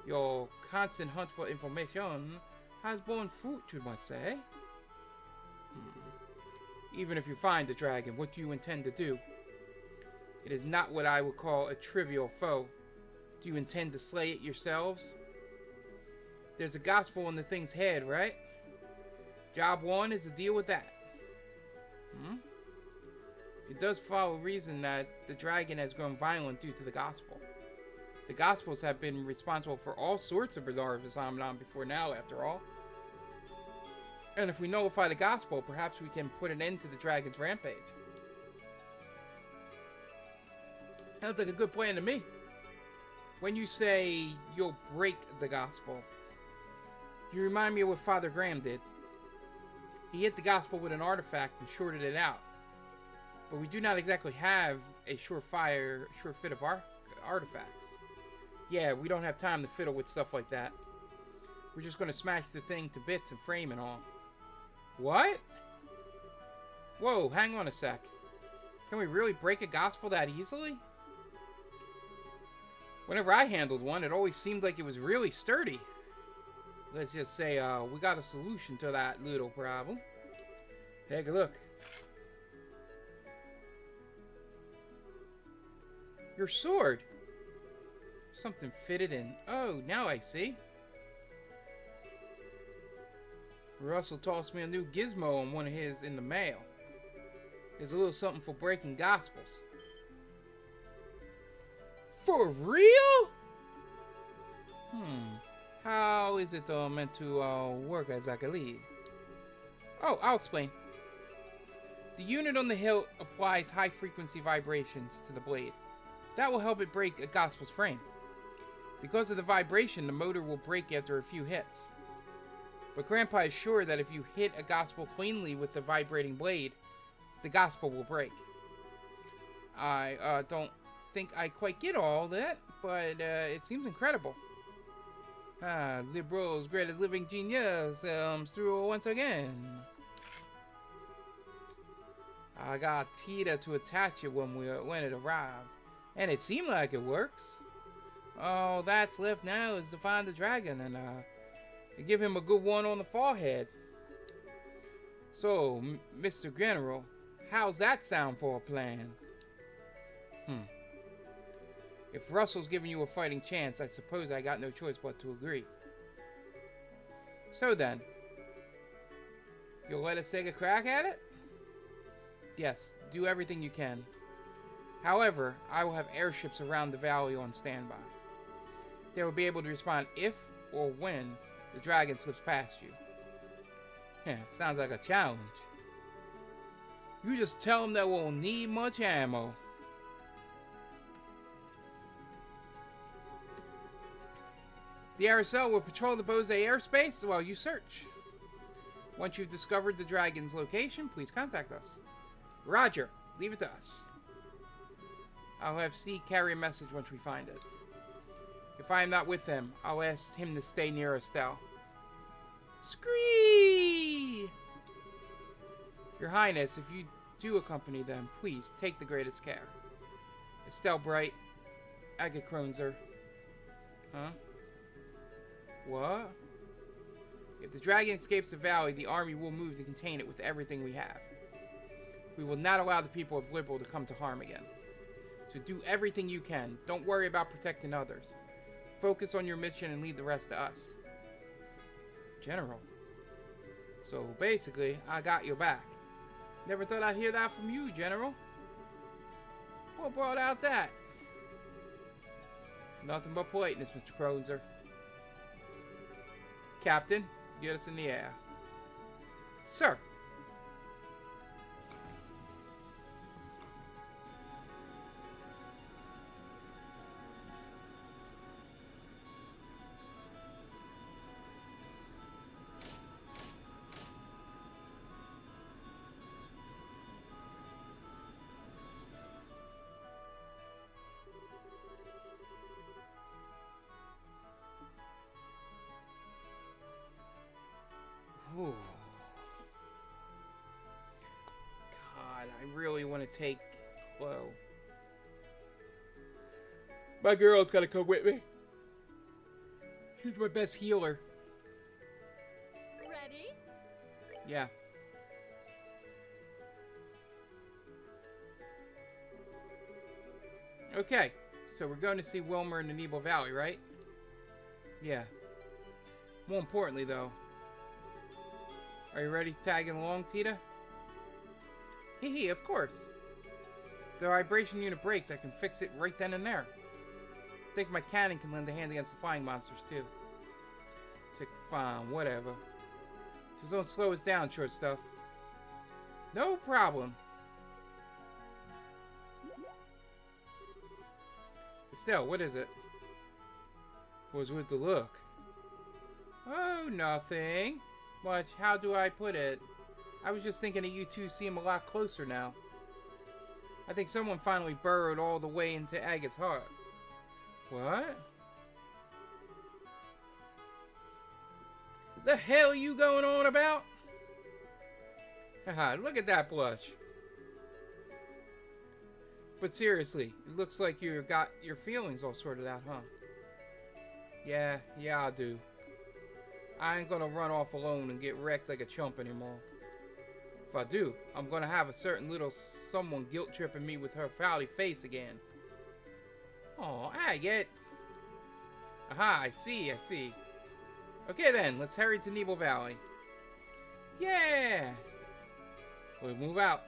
Your constant hunt for information has borne fruit, you must say. Even if you find the dragon, what do you intend to do? It is not what I would call a trivial foe. Do you intend to slay it yourselves? There's a gospel in the thing's head, right? Job one is to deal with that. It does follow reason that the dragon has grown violent due to the gospel. The Gospels have been responsible for all sorts of bizarre phenomena before now, after all. And if we nullify the Gospel, perhaps we can put an end to the dragon's rampage. Sounds like a good plan to me. When you say you'll break the Gospel, you remind me of what Father Graham did. He hit the Gospel with an artifact and shorted it out. But we do not exactly have a sure fit of artifacts. Yeah, we don't have time to fiddle with stuff like that. We're just going to smash the thing to bits and frame and all. What? Whoa, hang on a sec. Can we really break a gospel that easily? Whenever I handled one, it always seemed like it was really sturdy. Let's just say we got a solution to that little problem. Take a look. Your sword. Something fitted in. Oh, now I see. Russell tossed me a new gizmo on one of his in the mail. There's a little something for breaking gospels. For real? How is it meant to work exactly? Oh, I'll explain. The unit on the hilt applies high-frequency vibrations to the blade. That will help it break a gospel's frame. Because of the vibration, the motor will break after a few hits. But Grandpa is sure that if you hit a gospel cleanly with the vibrating blade, the gospel will break. I don't think I quite get all that, but it seems incredible. Liberal's greatest living genius through once again. I got Tita to attach it when it arrived, and it seemed like it works. All that's left now is to find the dragon and give him a good one on the forehead. So, Mr. General, how's that sound for a plan? If Russell's giving you a fighting chance, I suppose I got no choice but to agree. So then, you'll let us take a crack at it? Yes, do everything you can. However, I will have airships around the valley on standby. They will be able to respond if or when the dragon slips past you. Yeah, sounds like a challenge. You just tell them that we'll need much ammo. The Aracel will patrol the Bose airspace while you search. Once you've discovered the dragon's location, please contact us. Roger, leave it to us. I'll have C carry a message once we find it. If I am not with them, I'll ask him to stay near Estelle. Scree! Your Highness, if you do accompany them, please take the greatest care. Estelle Bright, Aga Kronzer. Huh? What? If the dragon escapes the valley, the army will move to contain it with everything we have. We will not allow the people of Liberal to come to harm again. So do everything you can. Don't worry about protecting others. Focus on your mission and leave the rest to us. General. So basically, I got your back. Never thought I'd hear that from you, General. What brought out that? Nothing but politeness, Mr. Kronzer. Captain, get us in the air. Sir. I really want to take Chloe. My girl's gotta come with me. She's my best healer. Ready? Yeah. Okay, so we're going to see Wilmer in the Nebo Valley, right? Yeah. More importantly, though, are you ready to tag along, Tita? Hee hee, of course. The vibration unit breaks, I can fix it right then and there. I think my cannon can lend a hand against the flying monsters, too. It's like, fine, whatever. Just don't slow us down, short stuff. No problem. Still, what is it? Was with the look. Oh, nothing. Much. How do I put it? I was just thinking that you two seem a lot closer now. I think someone finally burrowed all the way into Agate's heart. What? The hell you going on about? Haha, look at that blush. But seriously, it looks like you got your feelings all sorted out, huh? Yeah, I do. I ain't gonna run off alone and get wrecked like a chump anymore. If I do, I'm gonna have a certain little someone guilt-tripping me with her frowny face again. Aw, Agate. Aha, I see. Okay then, let's hurry to Nebo Valley. Yeah! We'll move out.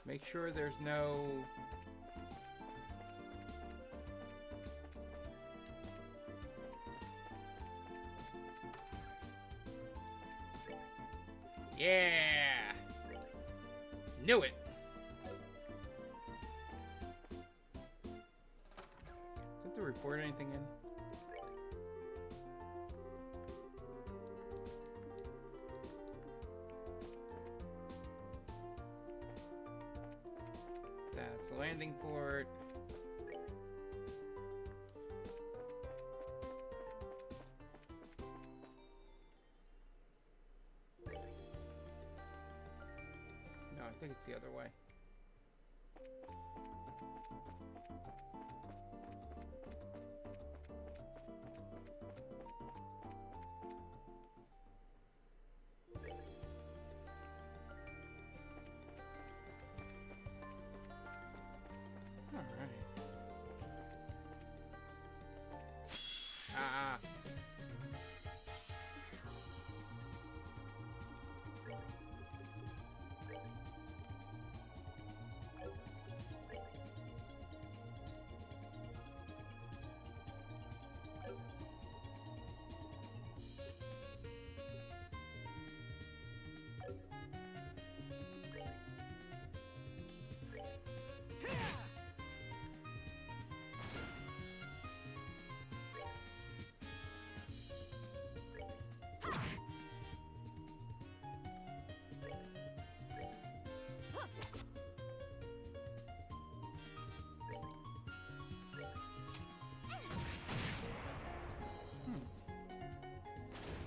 Make sure there's no... Yeah! Knew it! Did they report anything in? That's the landing port. No, I think it's the other way.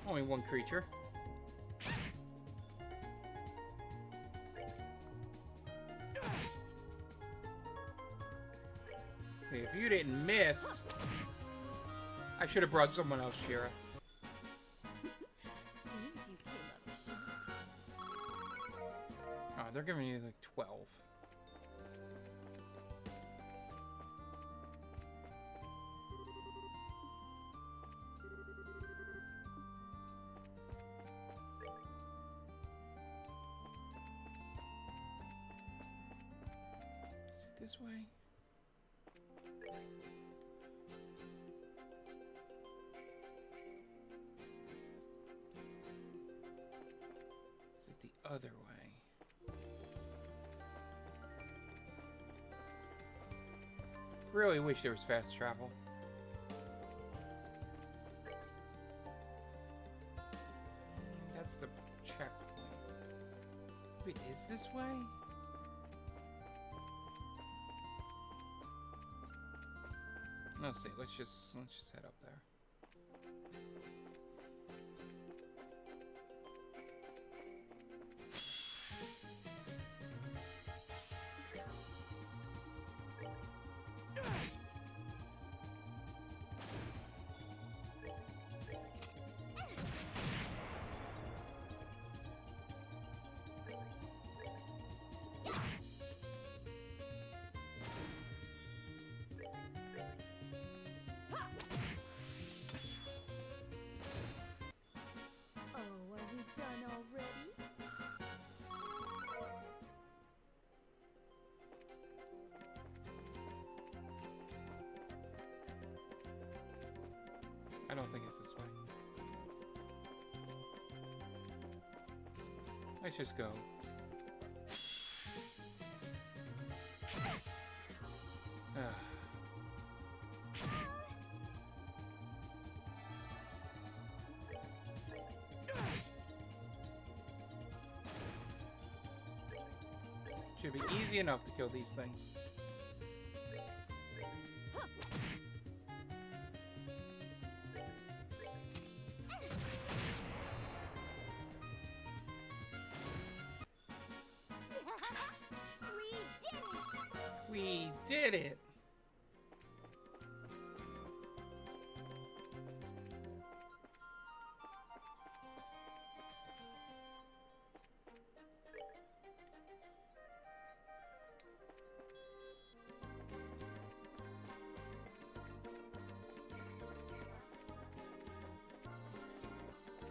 Only one creature. Hey, if you didn't miss, I should have brought someone else, Shira. Seems you came up short. Oh, they're giving you like 12. This way? Is it the other way? Really wish there was fast travel. Wait, is this way? Let's see. Let's just head up there. Oh, are we done already? I don't think it's this way. Let's just go. Ah. Should be easy enough to kill these things. We did it!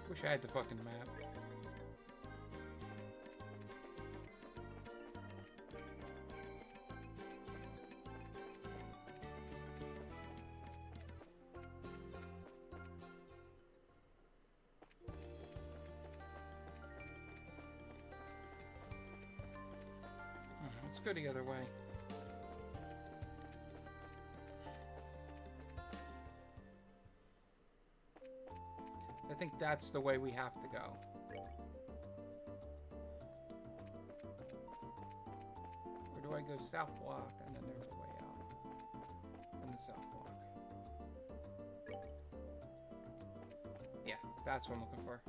Wish I had the fucking map. Let's go the other way. I think that's the way we have to go. Or do I go south block and then there's a way out? And the south block. Yeah, that's what I'm looking for.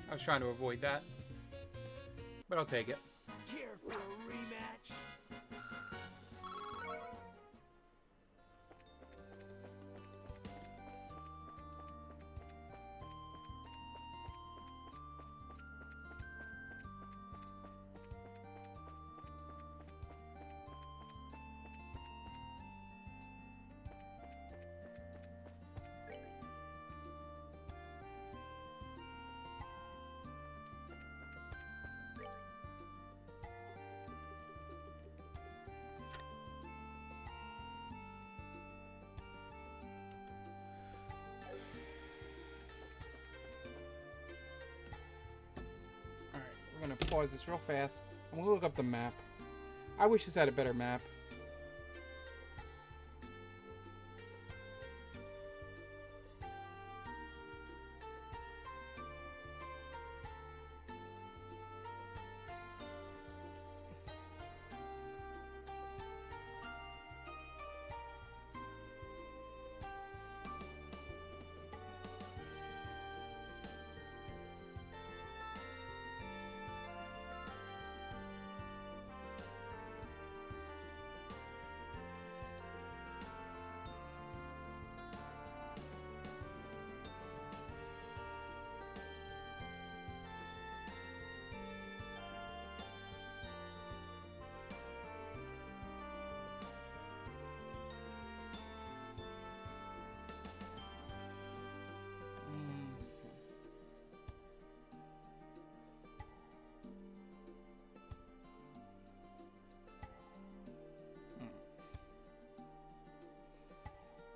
I was trying to avoid that, but I'll take it. Care for a rematch? I'm gonna pause this real fast. I'm gonna look up the map. I wish this had a better map.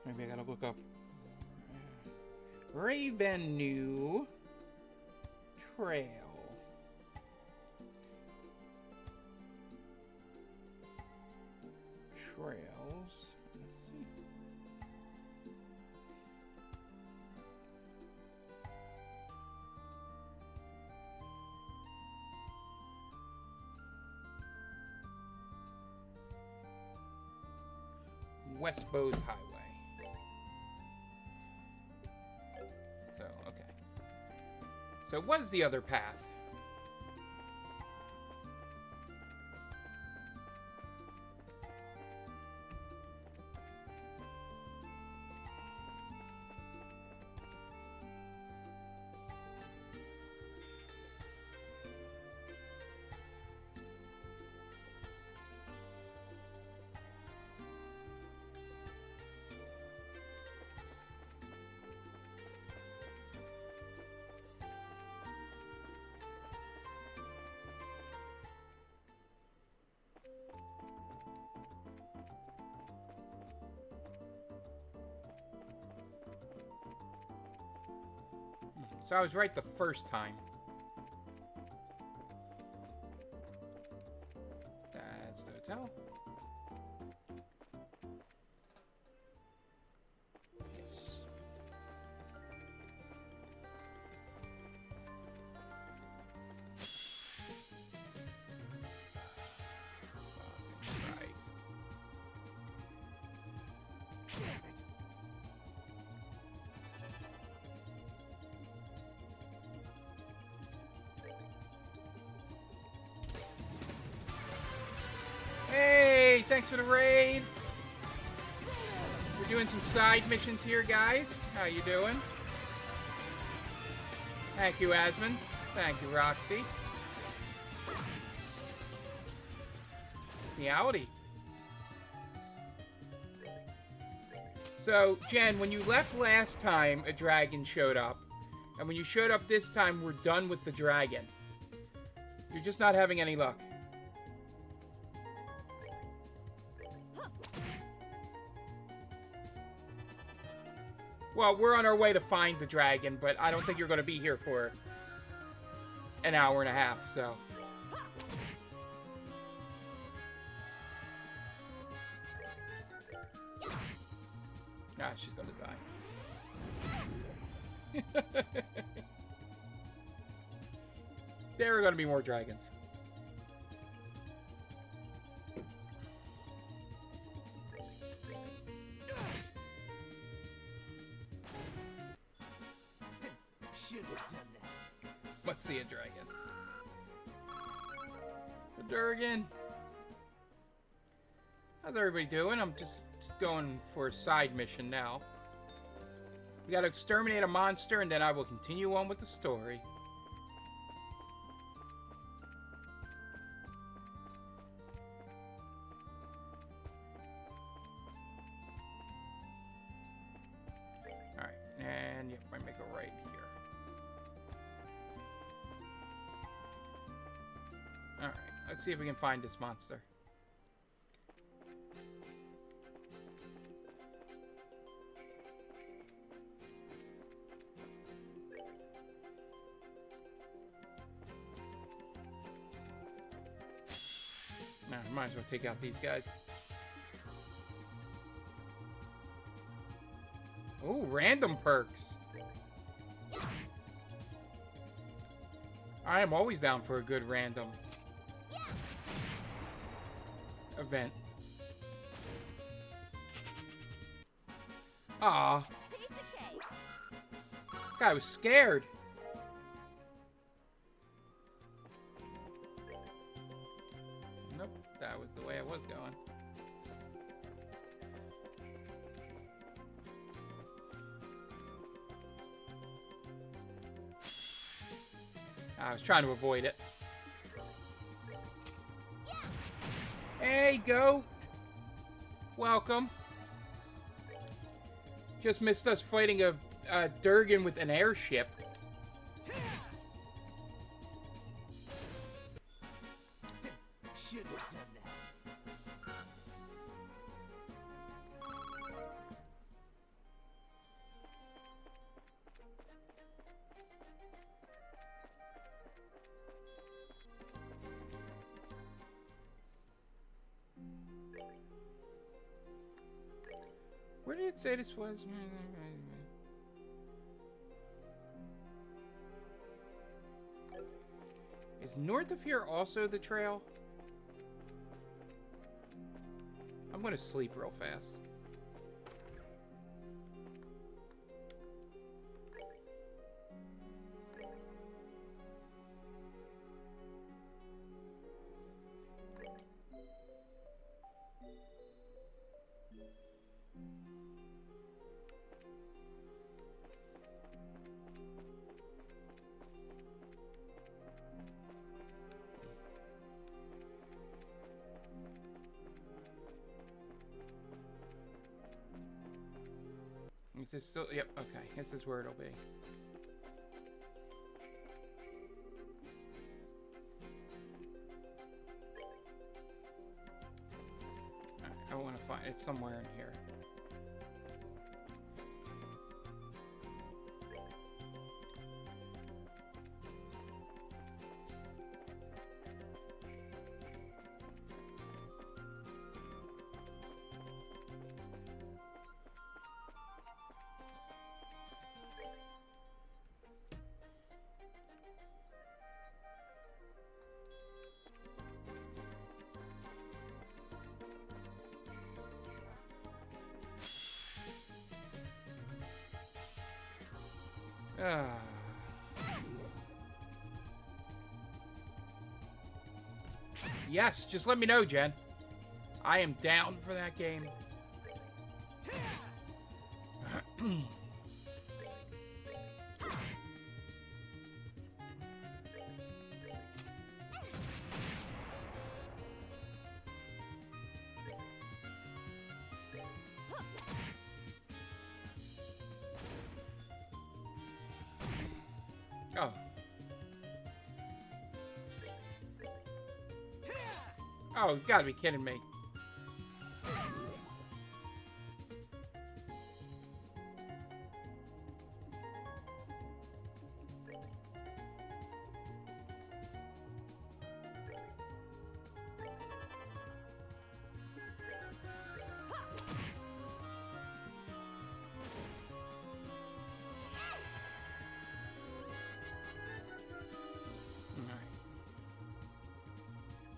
Maybe I gotta look up Ravenue Trail. Trails. Let's see. West Bowes Highway. So, okay. So, what is the other path? So I was right the first time. That's the hotel. Yes. Christ. Hey, thanks for the raid. We're doing some side missions here, guys. How you doing? Thank you, Asmund. Thank you, Roxy. Meowdy. So, Jen, when you left last time, a dragon showed up. And when you showed up this time, we're done with the dragon. You're just not having any luck. Well, we're on our way to find the dragon, but I don't think you're going to be here for an hour and a half, so. Ah, she's going to die. There are going to be more dragons. Should have done that. Let's see a dragon. A Durgan. How's everybody doing? I'm just going for a side mission now. We gotta exterminate a monster and then I will continue on with the story. Alright, and yep, I make a right here. Alright, let's see if we can find this monster. Nah, might as well take out these guys. Ooh, random perks. I am always down for a good random event. Aw. Guy was scared. Nope, that was the way I was going. I was trying to avoid it. Hey, Goat. Welcome. Just missed us fighting a Durgan with an airship. Should have done that. Where did it say this was? Is north of here also the trail? I'm gonna sleep real fast. Is this still? Yep, okay. This is where it'll be. Alright, I want to find it somewhere in here. Ah. Yes, just let me know, Jen. I am down for that game. Oh. Oh, you gotta be kidding me.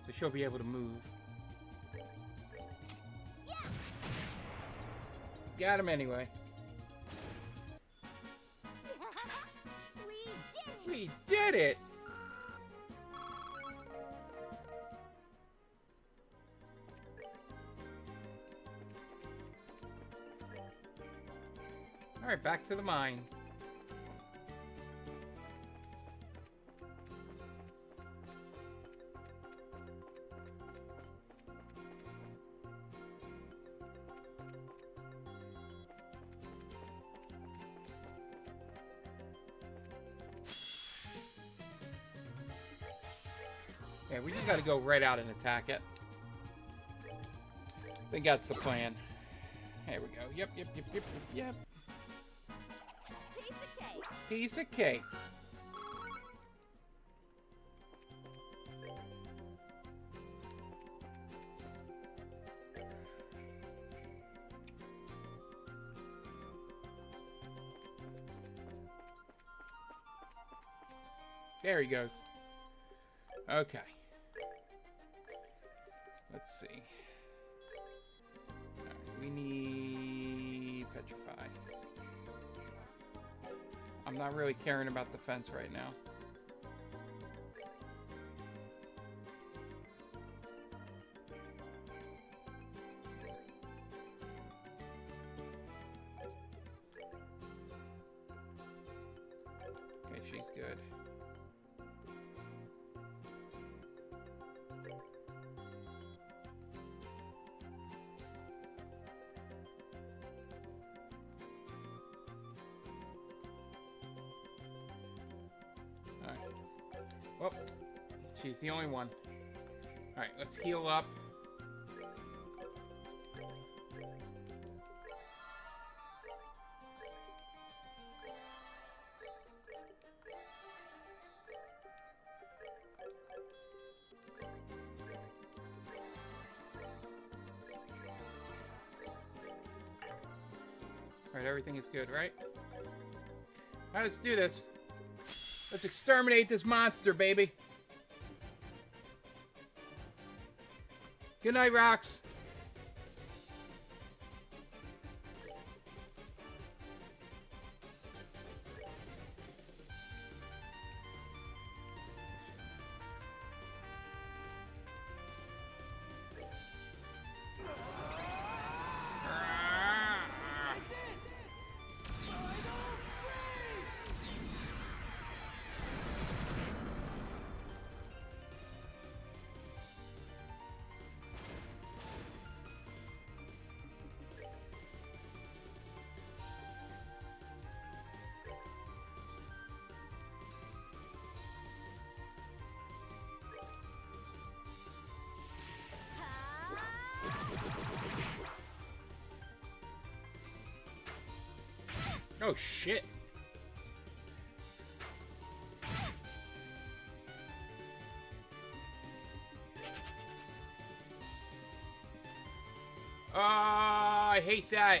So she'll be able to move. Got him anyway. We did it! Alright, back to the mine. Yeah, we just gotta go right out and attack it. I think that's the plan. There we go. Yep. Piece of cake. Piece of cake. There he goes. Okay. Let's see. Alright, we need petrify. I'm not really caring about the fence right now. Okay, she's good. Well, she's the only one. Alright, let's heal up. Alright, everything is good, right? Alright, let's do this. Let's exterminate this monster, baby. Good night, Rox. Oh, shit. I hate that.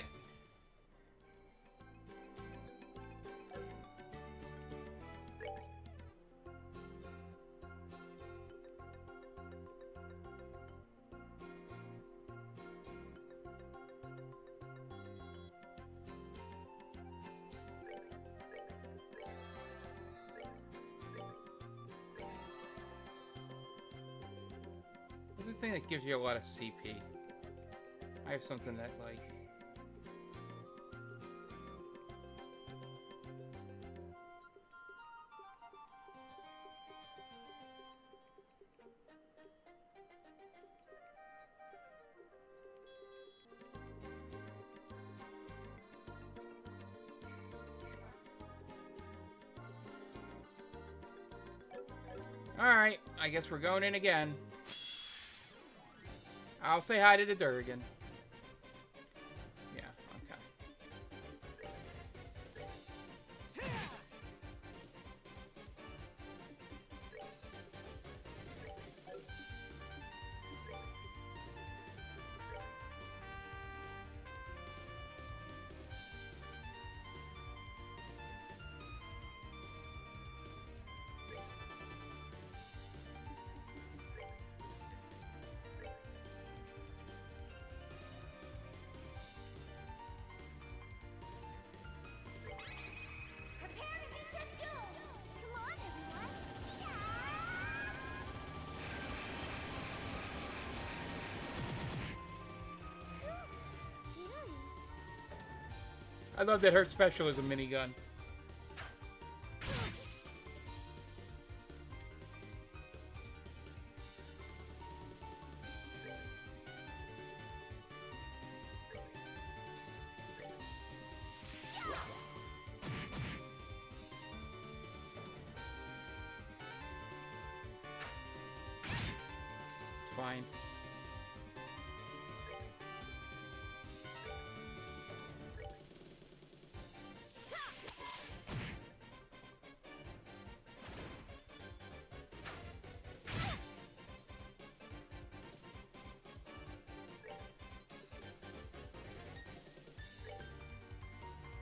What's the thing that gives you a lot of CP? I have something that, like... Alright, I guess we're going in again. I'll say hi to the Durgan. Yeah, okay. Prepare to meet your doom! Come on, everyone! Scary. I love that her special is a minigun. Fine.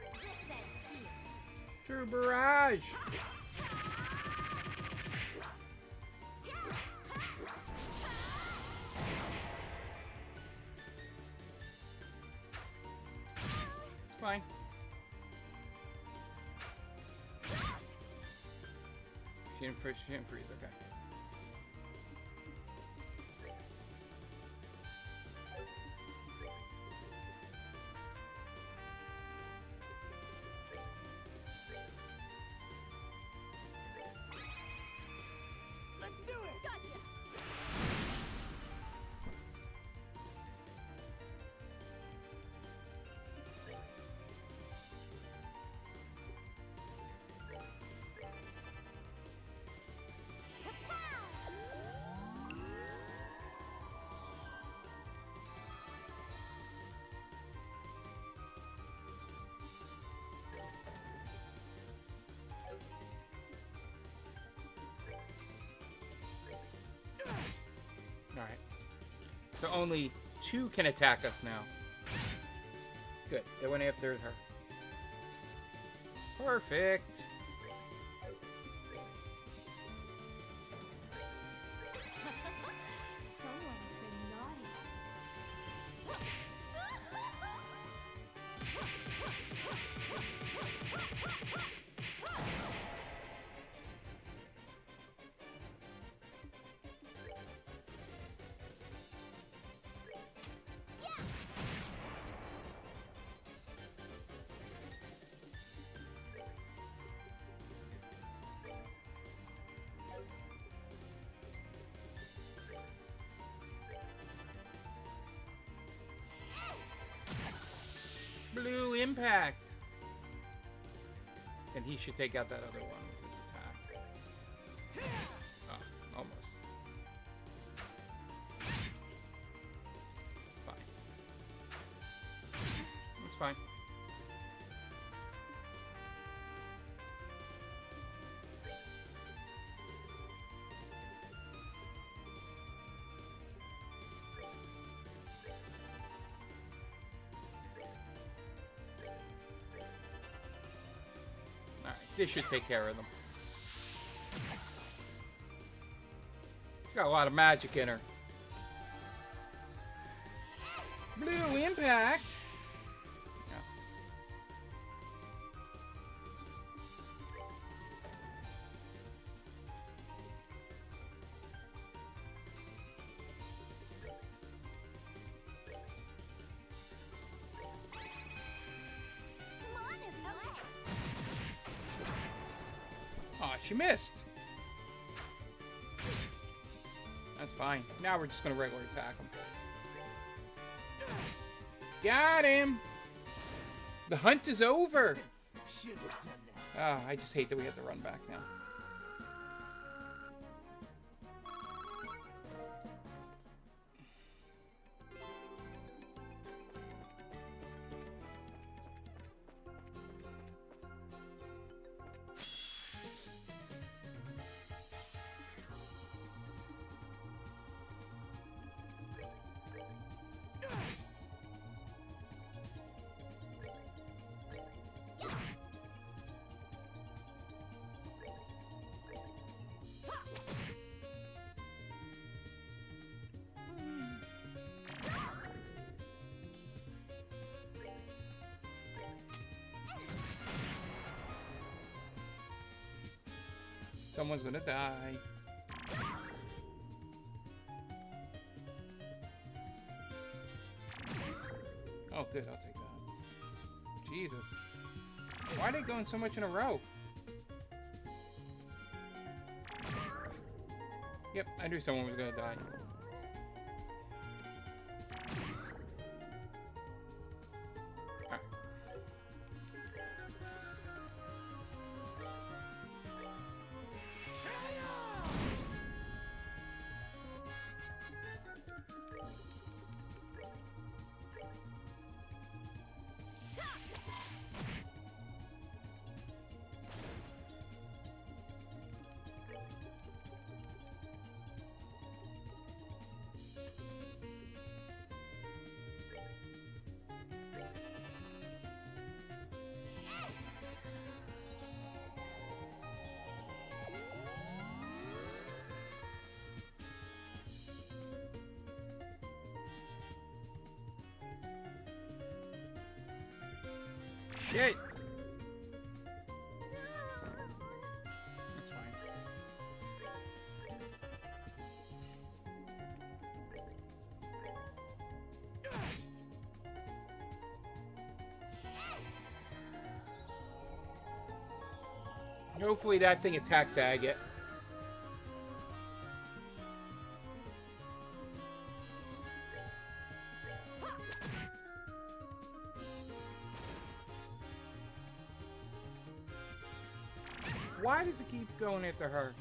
This ends here. True barrage! It's fine. She didn't freeze, okay. Let's do it! Gotcha! Alright. So only 2 can attack us now. Good. They went after her. Perfect. Someone's been naughty. Blue impact. And he should take out that other one with his attack. Oh, almost. Fine. That's fine. Alright, this should take care of them. Got a lot of magic in her. Blue impact. Yeah. Come on, everyone. Aw, she missed. That's fine. Now we're just gonna regular attack him. Got him! The hunt is over! Should have done that. Ah, I just hate that we have to run back now. Someone's gonna die. Oh, good. I'll take that. Jesus. Why are they going so much in a row? Yep, I knew someone was gonna die. Alright. Shit! That's fine. Hopefully that thing attacks Agate. Why does it keep going after her?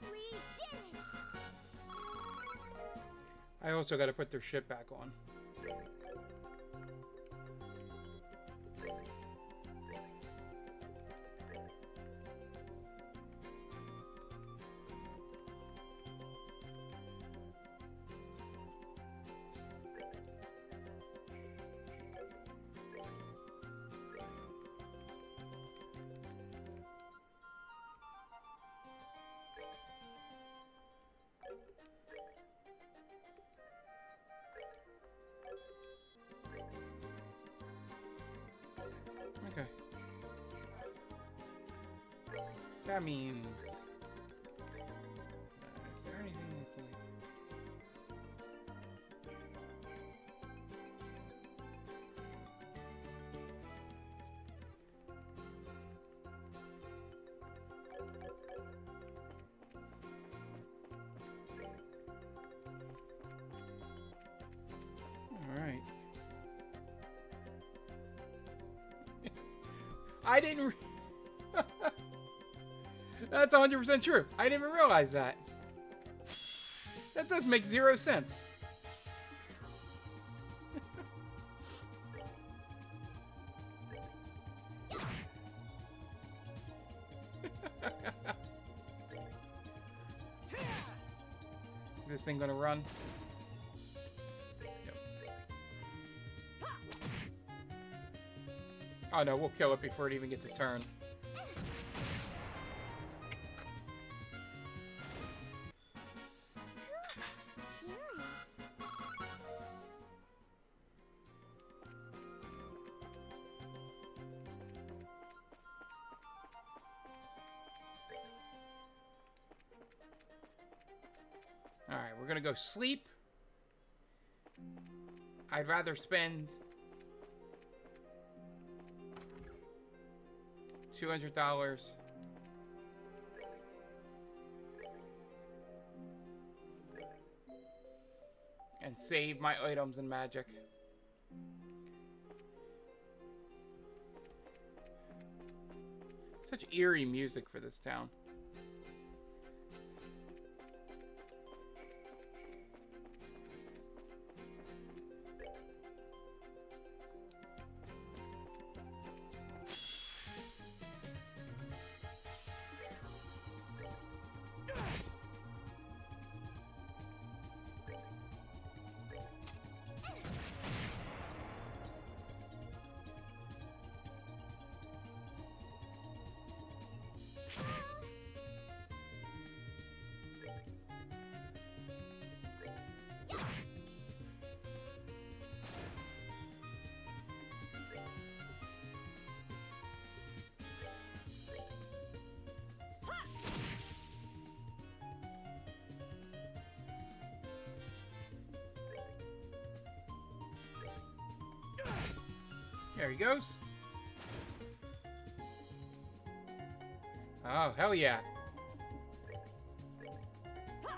We did it. I also got to put their shit back on. That means... is there anything that's like... Alright. I didn't... That's 100% true. I didn't even realize that. That does make 0 sense. Is this thing gonna run? Yep. Oh no, we'll kill it before it even gets a turn. Alright, we're gonna go sleep. I'd rather spend $200 and save my items and magic. Such eerie music for this town. There he goes. Oh, hell yeah.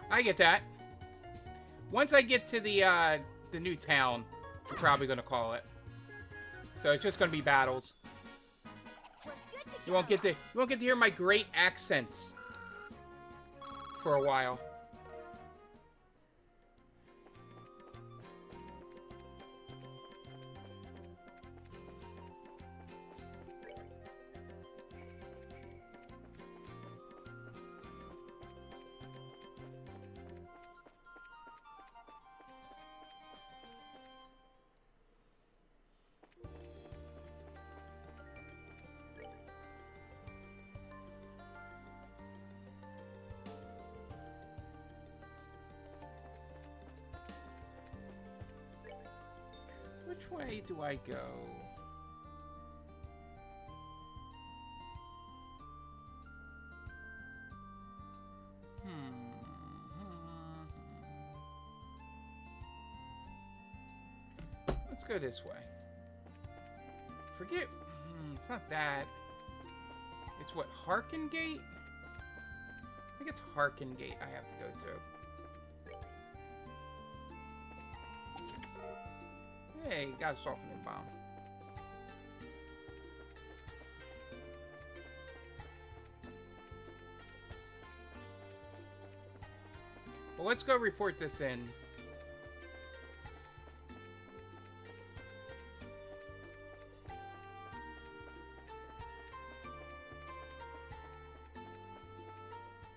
I get that. Once I get to the new town, I'm probably gonna call it. So it's just gonna be battles. You won't get to hear my great accents for a while. Which way do I go? Let's go this way. Forget... it's not that. It's what, Harken Gate? I think it's Harken Gate I have to go to. Hey, got a softening bomb. Well, let's go report this in.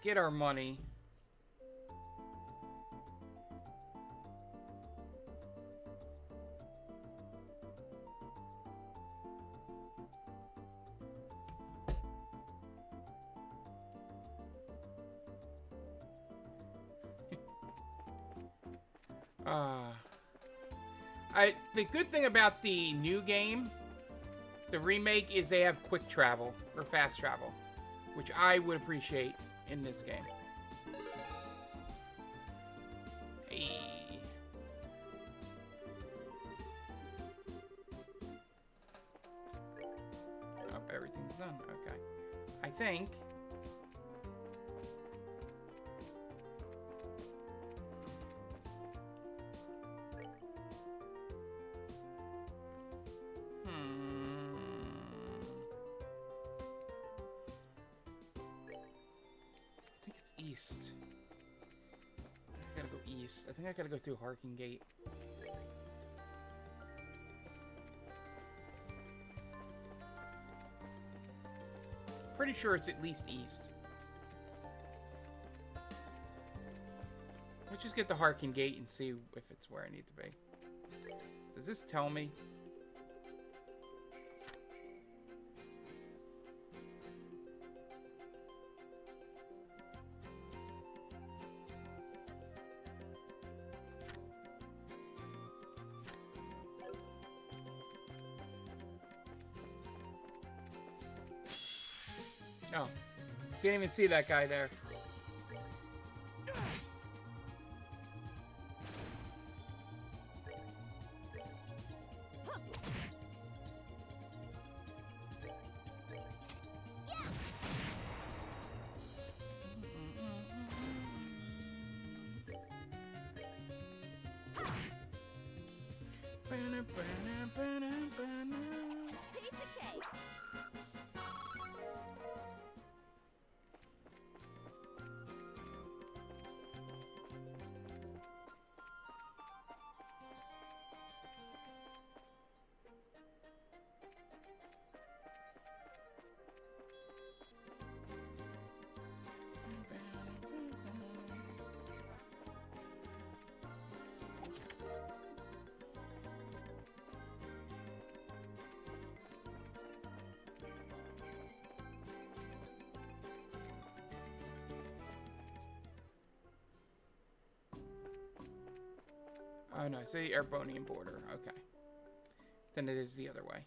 Get our money. The good thing about the new game, the remake, is they have quick travel, or fast travel. which I would appreciate in this game. Hey. Oh, everything's done. Okay. I think. East. I gotta go east. I think I gotta go through Harken Gate. Pretty sure it's at least east. Let's just get the Harken Gate and see if it's where I need to be. Does this tell me? Oh, can't even see that guy there. Piece of cake. Oh no, it's the Airbonian border. Okay. Then it is the other way.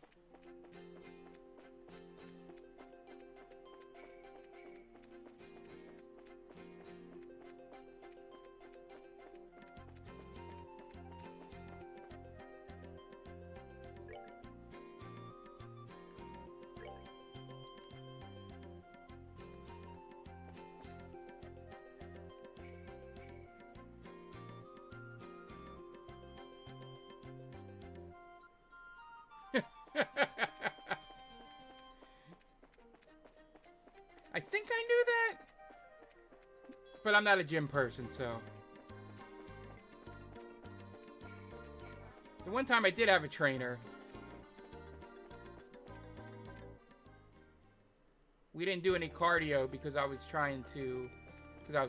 I think I knew that, but I'm not a gym person, so. The one time I did have a trainer, we didn't do any cardio because I was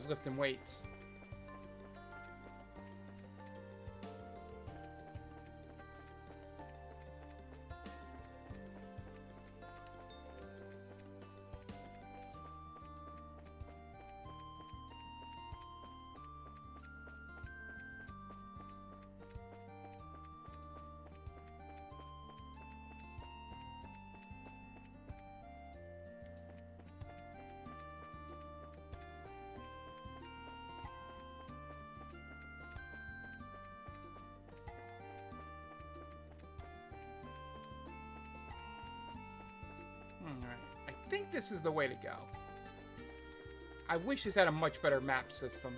lifting weights. Alright, I think this is the way to go. I wish this had a much better map system.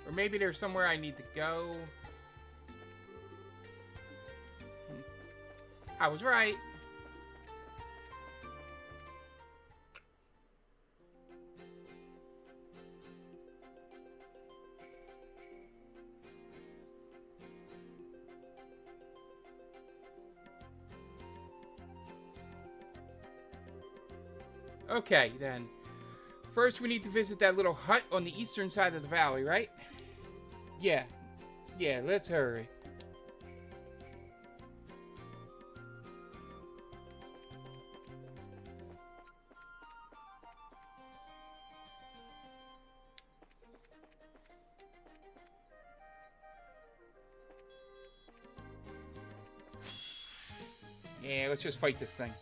Or maybe there's somewhere I need to go. I was right. Okay, then. First, we need to visit that little hut on the eastern side of the valley, right? Yeah. Yeah, let's hurry. Yeah, let's just fight this thing.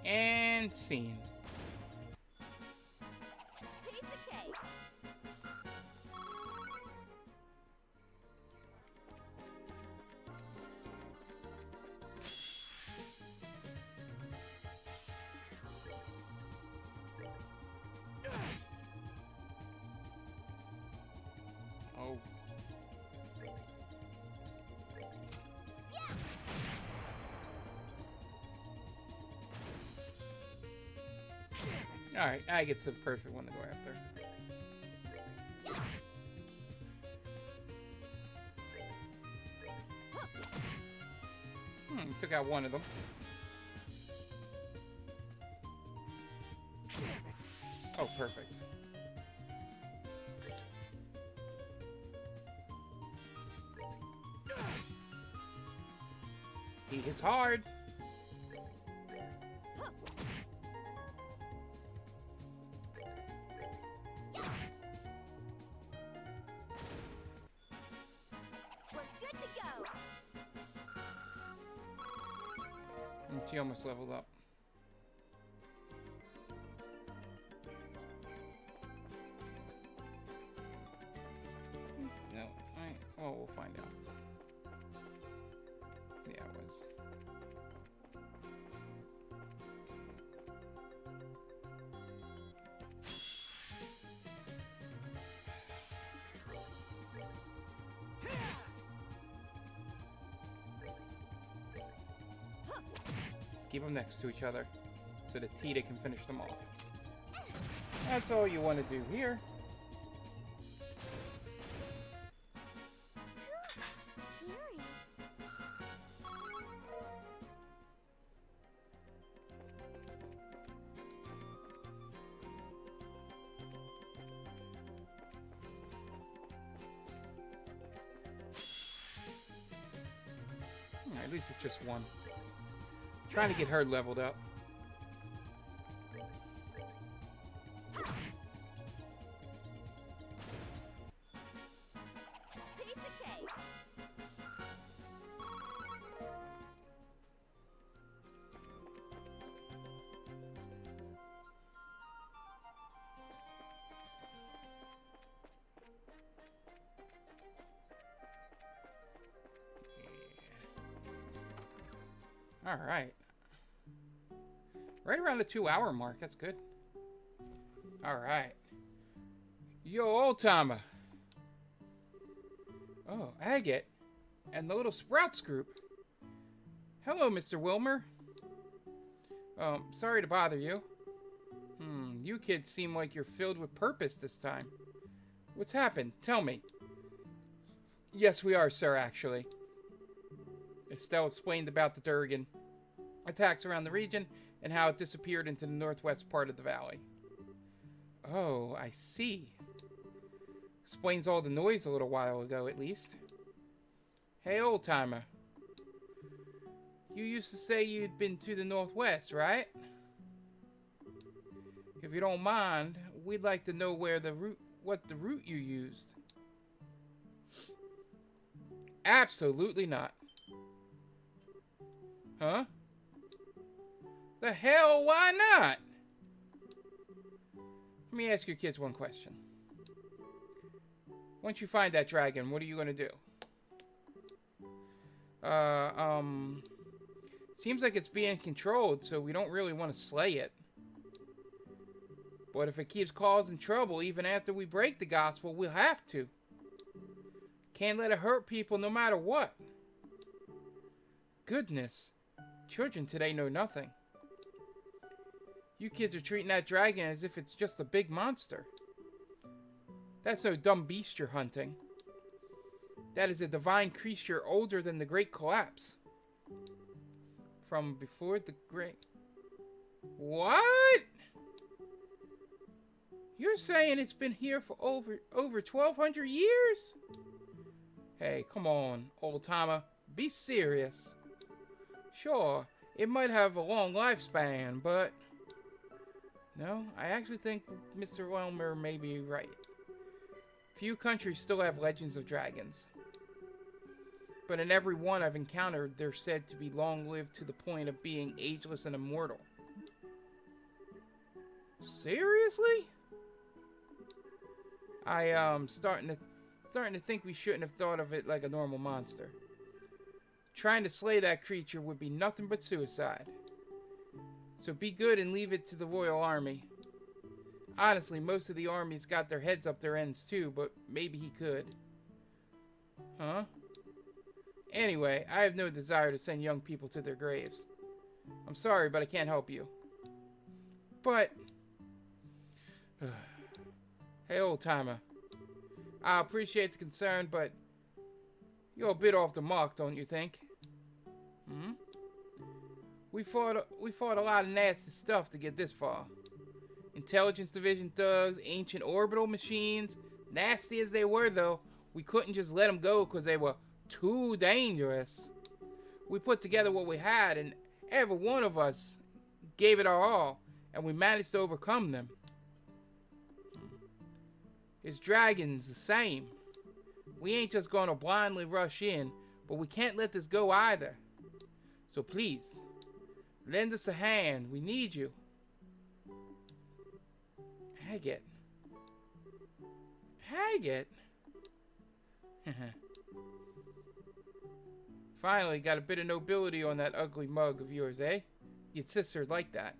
And scene. Piece of cake. Oh. Alright, I get the perfect one to go after. Took out one of them. Oh, perfect. He hits hard. We're good to go. And she almost leveled up. No, fine. Oh, we'll find out. Yeah, it was. Just keep them next to each other so that Tita can finish them off. That's all you want to do here. Scary. At least it's just one. Trying to get her leveled up. Piece of cake. All right. Right around the 2-hour mark. That's good. All right. Yo, old timer. Oh, Agate. And the little Sprouts group. Hello, Mr. Wilmer. Sorry to bother you. You kids seem like you're filled with purpose this time. What's happened? Tell me. Yes, we are, sir, actually. Estelle explained about the Durgan attacks around the region and how it disappeared into the northwest part of the valley. Oh, I see. Explains all the noise a little while ago, at least. Hey, old timer. You used to say you'd been to the northwest, right? If you don't mind, we'd like to know what the route you used. Absolutely not. Huh? The hell, why not? Let me ask you kids one question. Once you find that dragon, what are you gonna do? Seems like it's being controlled, so we don't really want to slay it. But if it keeps causing trouble even after we break the gospel, we'll have to. Can't let it hurt people no matter what. Goodness. Children today know nothing. You kids are treating that dragon as if it's just a big monster. That's no dumb beast you're hunting. That is a divine creature older than the Great Collapse. From before the Great... What? You're saying it's been here for over 1,200 years? Hey, come on, old timer. Be serious. Sure, it might have a long lifespan, but... No, I actually think Mr. Wilmer may be right. Few countries still have legends of dragons. But in every one I've encountered, they're said to be long-lived to the point of being ageless and immortal. Seriously? Starting to think we shouldn't have thought of it like a normal monster. Trying to slay that creature would be nothing but suicide. So be good and leave it to the Royal Army. Honestly, most of the armies got their heads up their ends too, but maybe he could. Huh? Anyway, I have no desire to send young people to their graves. I'm sorry, but I can't help you. But... Hey, old-timer. I appreciate the concern, but... You're a bit off the mark, don't you think? Hmm? We fought a lot of nasty stuff to get this far. Intelligence Division thugs, ancient orbital machines. Nasty as they were, though, we couldn't just let them go because they were too dangerous. We put together what we had, and every one of us gave it our all, and we managed to overcome them. His dragon's the same. We ain't just gonna blindly rush in, but we can't let this go either. So please, lend us a hand. We need you. Haggett. Haggett? Finally got a bit of nobility on that ugly mug of yours, eh? You'd sister'd like that.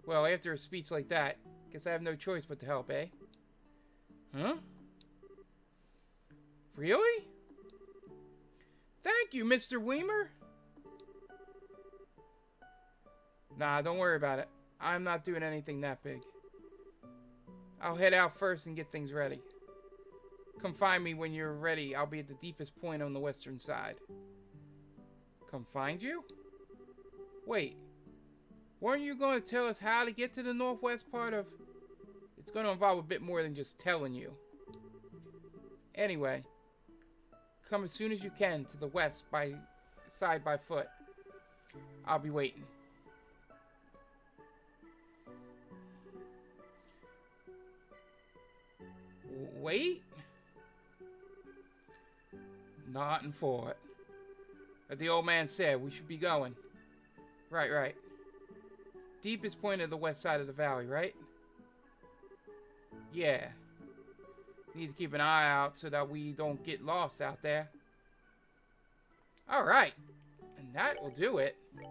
Well, after a speech like that, guess I have no choice but to help, eh? Huh? Really? Thank you, Mr. Weimer. Nah, don't worry about it. I'm not doing anything that big. I'll head out first and get things ready. Come find me when you're ready. I'll be at the deepest point on the western side. Come find you? Wait. Weren't you going to tell us how to get to the northwest part of... It's going to involve a bit more than just telling you. Anyway. Come as soon as you can to the west by foot. I'll be waiting. Wait? Nothing for it. But the old man said we should be going. Right. Deepest point of the west side of the valley, right? Yeah. Need to keep an eye out so that we don't get lost out there. Alright. And that will do it. Let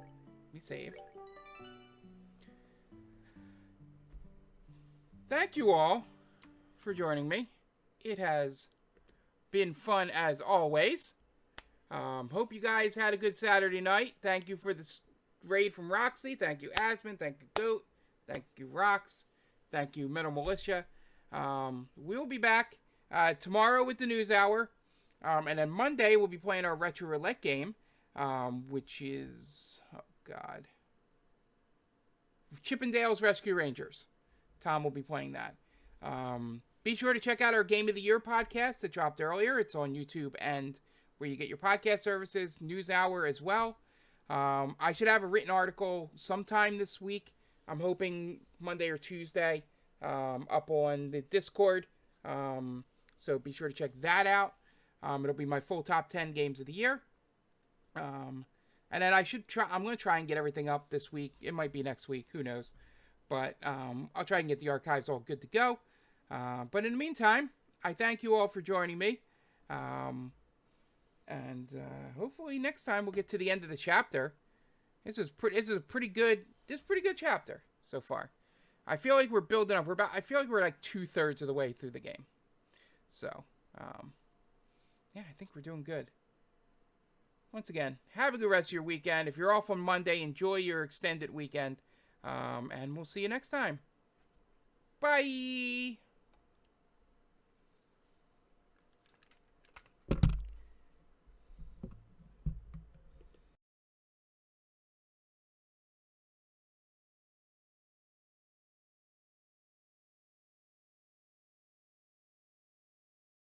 me save. Thank you all for joining me. It has been fun as always. Hope you guys had a good Saturday night. Thank you for this raid from Roxy. Thank you, Asmon. Thank you, Goat. Thank you, Rox. Thank you, Metal Militia. We'll be back tomorrow with the News Hour. And then Monday, we'll be playing our Retro Roulette game, which is, oh God, Chippendale's Rescue Rangers. Tom will be playing that. Be sure to check out our Game of the Year podcast that dropped earlier. It's on YouTube and where you get your podcast services, News Hour as well. I should have a written article sometime this week. I'm hoping Monday or Tuesday up on the Discord. So be sure to check that out. It'll be my full top 10 games of the year. And then I'm going to try and get everything up this week. It might be next week. Who knows? But I'll try and get the archives all good to go. But in the meantime, I thank you all for joining me. And hopefully next time we'll get to the end of the chapter. This is a pretty good chapter so far. I feel like we're building up. I feel like we're like 2/3 of the way through the game. So, yeah, I think we're doing good. Once again, have a good rest of your weekend. If you're off on Monday, enjoy your extended weekend. And we'll see you next time. Bye!